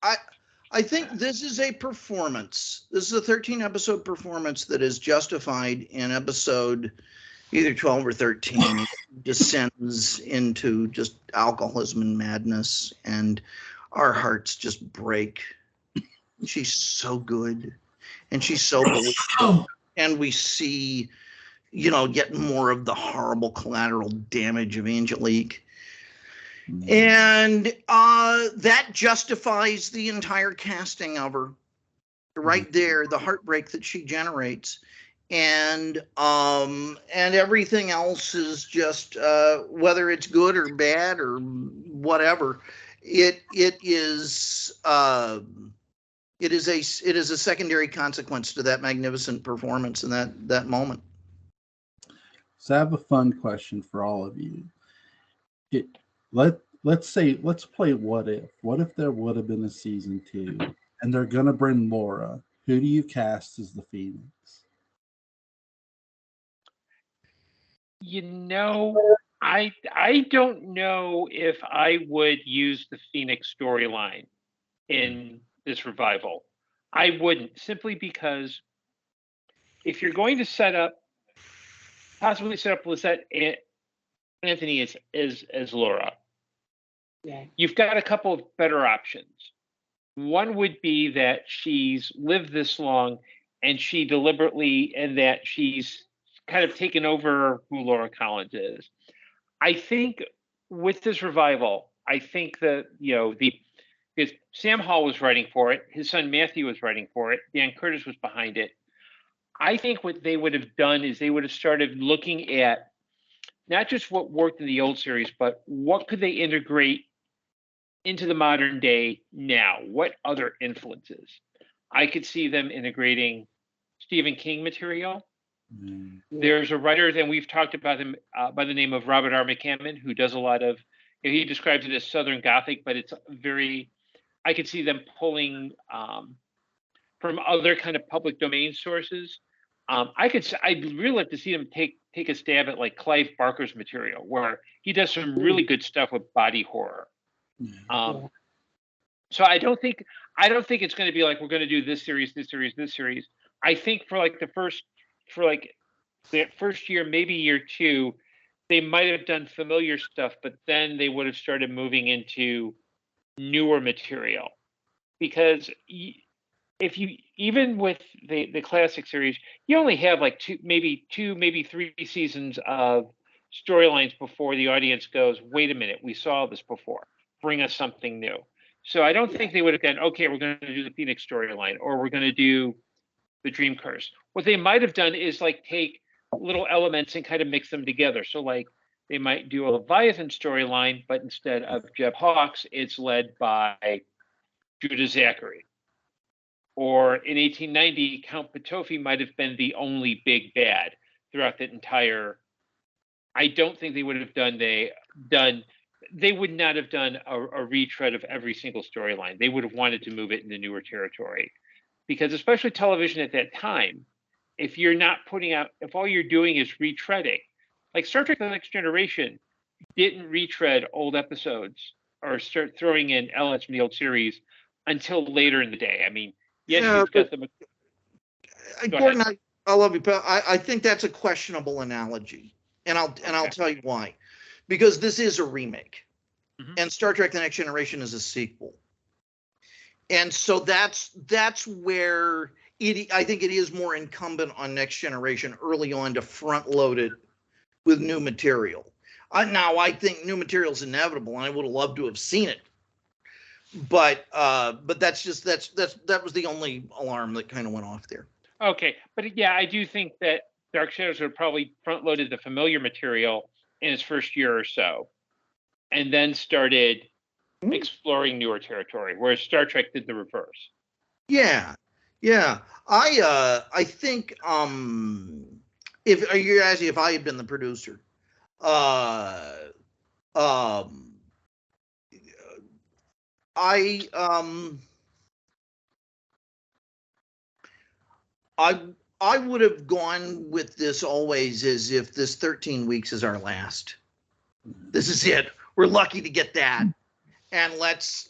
I think this is a performance. This is a 13 episode performance that is justified in episode either 12 or 13. Descends into just alcoholism and madness, and our hearts just break. She's so good, and she's so believable. And we see, yet more of the horrible collateral damage of Angelique. And that justifies the entire casting of her right there, the heartbreak that she generates. And everything else is just whether it's good or bad or whatever, it is a secondary consequence to that magnificent performance in that moment. So I have a fun question for all of you. Let's play what if. What if there would have been a season 2 and they're gonna bring Laura? Who do you cast as the Phoenix? I don't know if I would use the Phoenix storyline in this revival. I wouldn't, simply because if you're going to possibly set up Lisette Anthony as Laura, you've got a couple of better options. One would be that she's lived this long and that she's kind of taken over who Laura Collins is. I think with this revival, I think that, because Sam Hall was writing for it, his son Matthew was writing for it, Dan Curtis was behind it. I think what they would have done is they would have started looking at not just what worked in the old series, but what could they integrate into the modern day now? What other influences? I could see them integrating Stephen King material. There's a writer that we've talked about him by the name of Robert R. McCammon, who does a lot of, he describes it as Southern Gothic, but it's I could see them pulling from other kind of public domain sources. I'd really like to see them take a stab at like Clive Barker's material, where he does some really good stuff with body horror. So I don't think it's going to be like, we're going to do this series. I think for the first year, maybe year 2, they might have done familiar stuff, but then they would have started moving into newer material. Because even with the classic series, you only have like 2, maybe 3 seasons of storylines before the audience goes, wait a minute, we saw this before. Bring us something new. So I don't think they would have gone, okay, we're going to do the Phoenix storyline, or we're going to do the Dream Curse. What they might have done is like take little elements and kind of mix them together. So like they might do a Leviathan storyline, but instead of Jeb Hawks, it's led by Judah Zachary. Or in 1890, Count Petofi might have been the only big bad throughout the entire. I don't think they would have they would not have done a retread of every single storyline. They would have wanted to move it into newer territory, because especially television at that time, if you're not if all you're doing is retreading, like Star Trek: The Next Generation didn't retread old episodes or start throwing in elements from the old series until later in the day. I mean, yes, you've got them. Gordon, I love you, but I think that's a questionable analogy, and I'll tell you why. Because this is a remake, and Star Trek: The Next Generation is a sequel, and so that's where I think it is more incumbent on Next Generation early on to front load it with new material. Now I think new material is inevitable, and I would have loved to have seen it, but that was the only alarm that kind of went off there. Okay, but yeah, I do think that Dark Shadows would have probably front loaded the familiar material in its first year or so, and then started exploring newer territory, whereas Star Trek did the reverse. Yeah. I think if you're asking if I had been the producer, I would have gone with this always as if this 13 weeks is our last. This is it. We're lucky to get that. and let's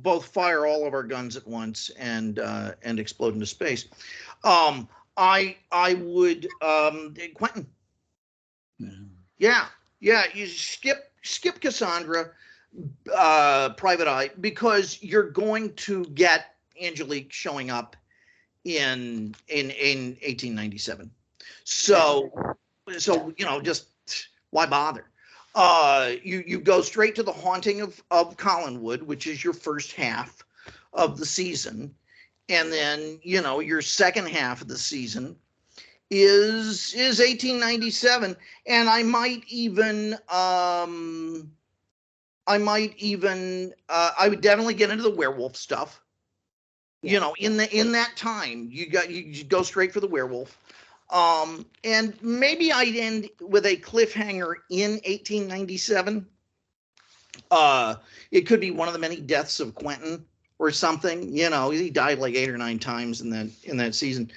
both fire all of our guns at once and explode into space. I would Quentin. Yeah. You skip Cassandra, Private Eye, because you're going to get Angelique showing up in 1897. So just why bother? You go straight to the haunting of Collinwood, which is your first half of the season, and then your second half of the season is 1897, and I would definitely get into the werewolf stuff. In that time, you go straight for the werewolf. And maybe I'd end with a cliffhanger in 1897. It could be one of the many deaths of Quentin or something. He died like 8 or 9 times in that season.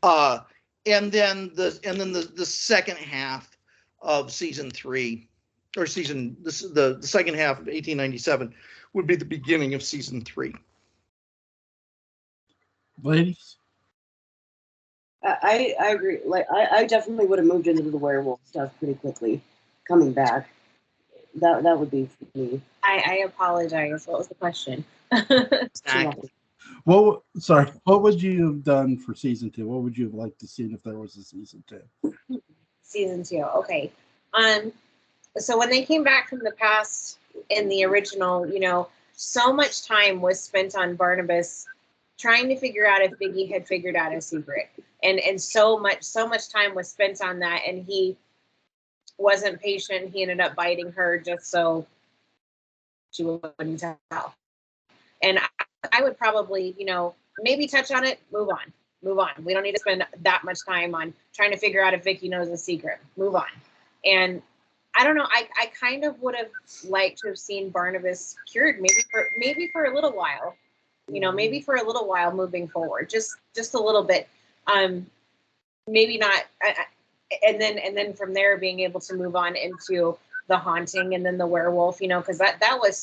And then the second half of season 3, or the second half of 1897 would be the beginning of season 3. Ladies, I agree. Like I definitely would have moved into the werewolf stuff pretty quickly. Coming back, that would be for me. I apologize. What was the question? Exactly. what would you have done for season 2? What would you have liked to see if there was a season 2? Season 2. Okay. So when they came back from the past in the original, so much time was spent on Barnabas trying to figure out if Biggie had figured out a secret. And so much time was spent on that, and he wasn't patient. He ended up biting her just so she wouldn't tell. And I would probably, maybe touch on it, move on. We don't need to spend that much time on trying to figure out if Vicky knows a secret. Move on. And I don't know. I kind of would have liked to have seen Barnabas cured, maybe for a little while. Maybe for a little while moving forward, just a little bit. Maybe not, and then from there being able to move on into the haunting and then the werewolf. Because that was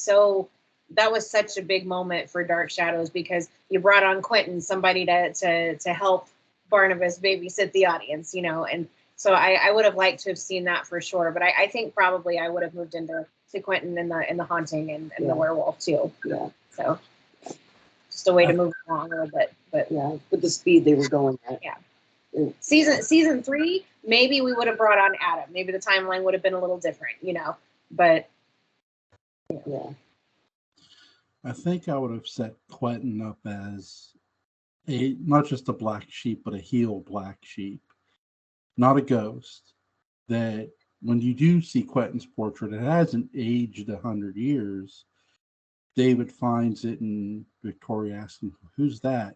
such a big moment for Dark Shadows, because you brought on Quentin, somebody to help Barnabas babysit the audience. And so I would have liked to have seen that for sure. But I think probably I would have moved into Quentin in the haunting and the werewolf too. Yeah. So. Just a way to move along a little bit, but with the speed they were going at. Yeah. Season 3, maybe we would have brought on Adam. Maybe the timeline would have been a little different, But yeah. I think I would have set Quentin up as not just a black sheep, but a heel black sheep, not a ghost. That when you do see Quentin's portrait, it hasn't aged 100 years. David finds it, and Victoria asks him, "Who's that?"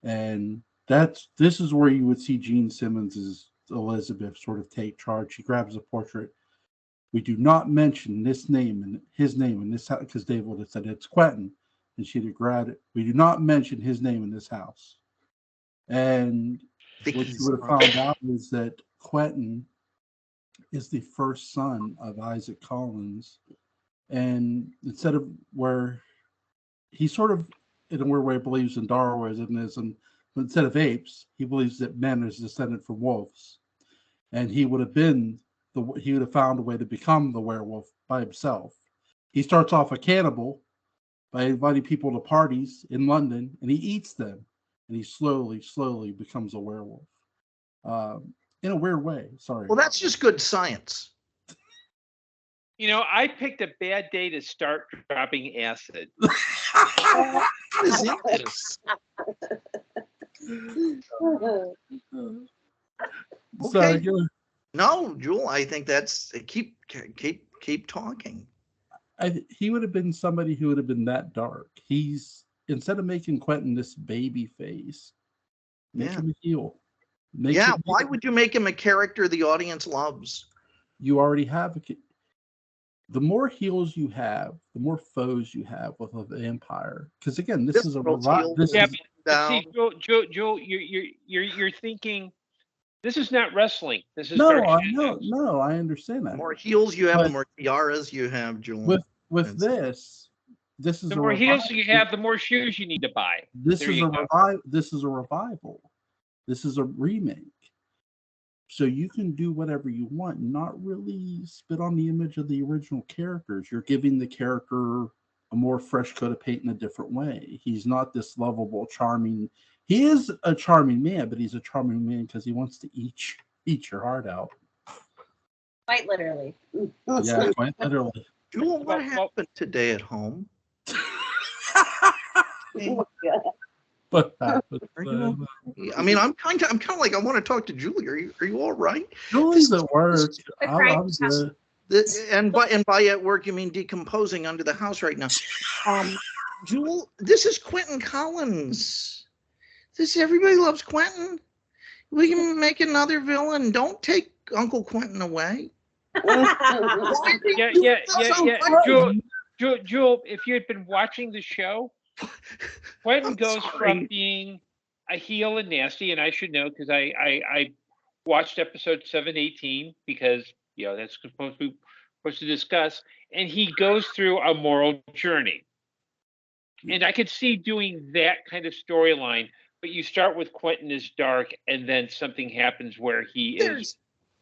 And this is where you would see Gene Simmons' Elizabeth sort of take charge. She grabs a portrait. We do not mention his name in this house, because David would have said it's Quentin, and she'd have grabbed it. We do not mention his name in this house. And what you would have found out is that Quentin is the first son of Isaac Collins. And instead of where he sort of, in a weird way, believes in Darwinism, but instead of apes, he believes that men is descended from wolves. And he would have found a way to become the werewolf by himself. He starts off a cannibal by inviting people to parties in London, and he eats them. And he slowly becomes a werewolf. In a weird way. Sorry. Well, that's just good science. I picked a bad day to start dropping acid. What is this? Okay. No, Jewel, I think that's keep talking. He would have been somebody who would have been that dark. He's, instead of making Quentin this baby face, make him a heel. Why would you make him a character the audience loves? You already have the more heels you have, the more foes you have with a vampire. Because again, this is a lot. See, Joel, you're thinking This is not wrestling. This is No, Dark I Shadows. no, I understand The that. more heels you have, the But more tiaras you have, Julian. with this is The a more heels revival. you have, the more shoes you need to buy. This There is you a go. This is a revival. This is a remake. So you can do whatever you want, not really spit on the image of the original characters. You're giving the character a more fresh coat of paint in a different way. He's not this lovable, charming. He is a charming man, but he's a charming man because he wants to eat your heart out. Quite literally. Yeah, quite literally. Jewel, what happened today at home? Oh my God. What happened? Are you I mean, I'm kind of like, I want to talk to Julie. Are you all right? Julie's at work. The I'm crime good. And by at work you mean decomposing under the house right now. Jewel, this is Quentin Collins. Everybody loves Quentin. We can make another villain. Don't take Uncle Quentin away. Yeah. Jewel, if you had been watching the show, Quentin goes from being a heel and nasty, and I should know because I watched episode 718 because that's supposed to discuss, and he goes through a moral journey, and I could see doing that kind of storyline. But you start with Quentin as dark, and then something happens where he is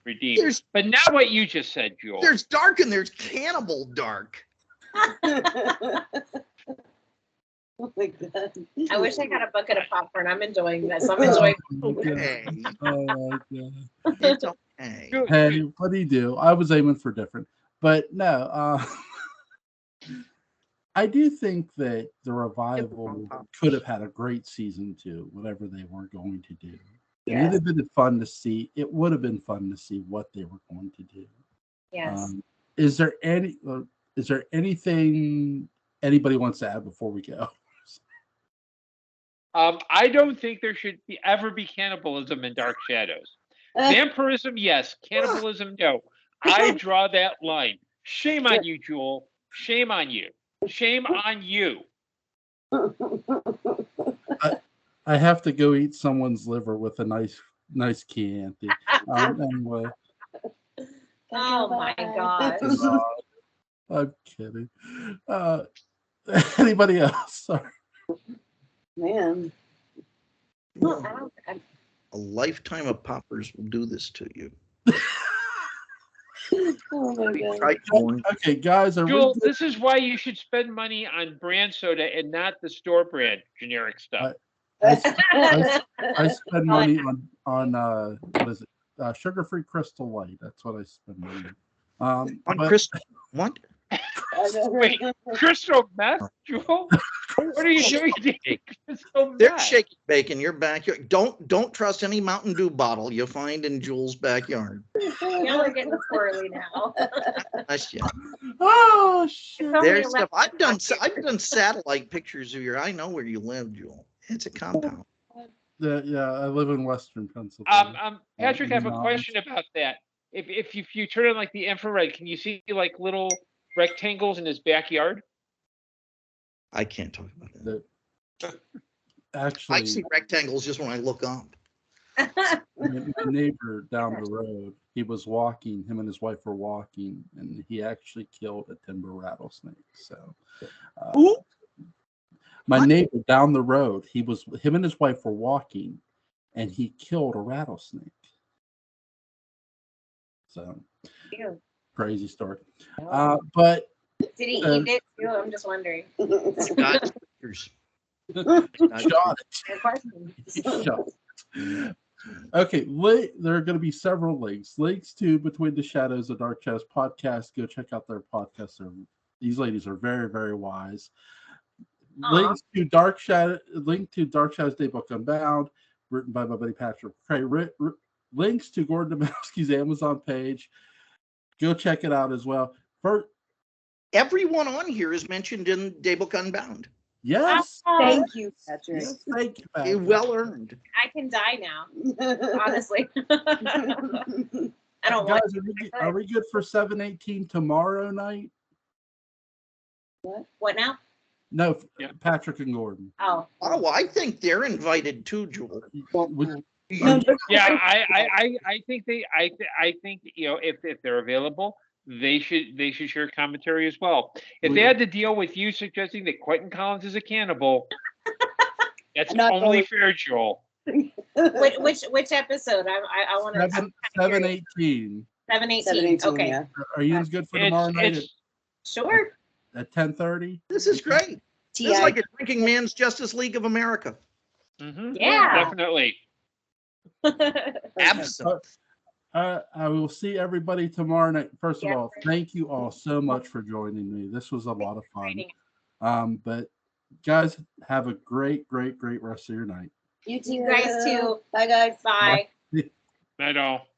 redeemed. But not what you just said, Jewel. There's dark and there's cannibal dark. Oh my God. I wish I got a bucket of popcorn. I'm enjoying this. I'm enjoying. Okay. Oh my God. It's okay. Hey, what do you do? I was aiming for different, but no. I do think that the revival could have had a great season 2, whatever they were going to do. Yeah. It would have been fun to see. It would have been fun to see what they were going to do. Yes. Is there anything anybody wants to add before we go? I don't think there should ever be cannibalism in Dark Shadows. Vampirism, yes. Cannibalism, no. I draw that line. Shame on you, Jewel. Shame on you. Shame on you. I have to go eat someone's liver with a nice Chianti. Anyway. Oh my God. I'm kidding. Anybody else? Sorry. Man. A lifetime of poppers will do this to you. Oh my God. Right, Jordan? Okay, guys, Jewel, this is why you should spend money on brand soda and not the store brand generic stuff. I spend money on what is it? Sugar-free Crystal Light. That's what I spend money on. On Christen. What? Wait, crystal meth, Jewel? What are you doing? Crystal They're meth. shaking bacon. Your backyard. Don't trust any Mountain Dew bottle you find in Jewel's backyard. Y'all are getting squirrely now. Nice, yeah. Oh shit! There's stuff. I've done satellite pictures of your. I know where you live, Jewel. It's a compound. Yeah, I live in Western Pennsylvania. Patrick, I have a question about that. If you turn on like the infrared, can you see like little rectangles in his backyard? I can't talk about that. Actually, I see rectangles just when I look up. my neighbor down the road, he was walking. Him and his wife were walking, and he actually killed a timber rattlesnake. So, my neighbor down the road, him and his wife were walking, and he killed a rattlesnake. So, crazy story. But did he eat it too? I'm just wondering. God's pictures. shot Good question. it. Shot it. Okay, there are going to be several links to Between the Shadows and Dark Shadows podcast. Go check out their podcast. These ladies are very, very wise. Links to Dark Shadows Daybook Unbound, written by my buddy Patrick McCray. Links to Gordon Dymowski's Amazon page. Go check it out as well. Everyone on here is mentioned in Daybook Unbound. Yes. Thank you, Patrick. Yes, thank you, Patrick. Well earned. I can die now. Honestly. I don't Guys, want are we good for 7/18 tomorrow night? What now? No, Patrick and Gordon. Oh. Oh, I think they're invited too, Jewel. No, I think I think if they're available, they should share commentary as well. If they had to deal with you suggesting that Quentin Collins is a cannibal, that's Not only only- fair, Joel. Which episode? I want to. 7:18. 7:18. 7:18, Okay. yeah. Are you good for tomorrow night Sure. at 10:30? This is great. This is like a drinking man's Justice League of America. Yeah. Definitely. Absolutely. I will see everybody tomorrow night. First of Yeah. all, thank you all so much for joining me. This was a lot of fun. But guys, have a great rest of your night. You You guys too. Bye, guys. Bye. Night all.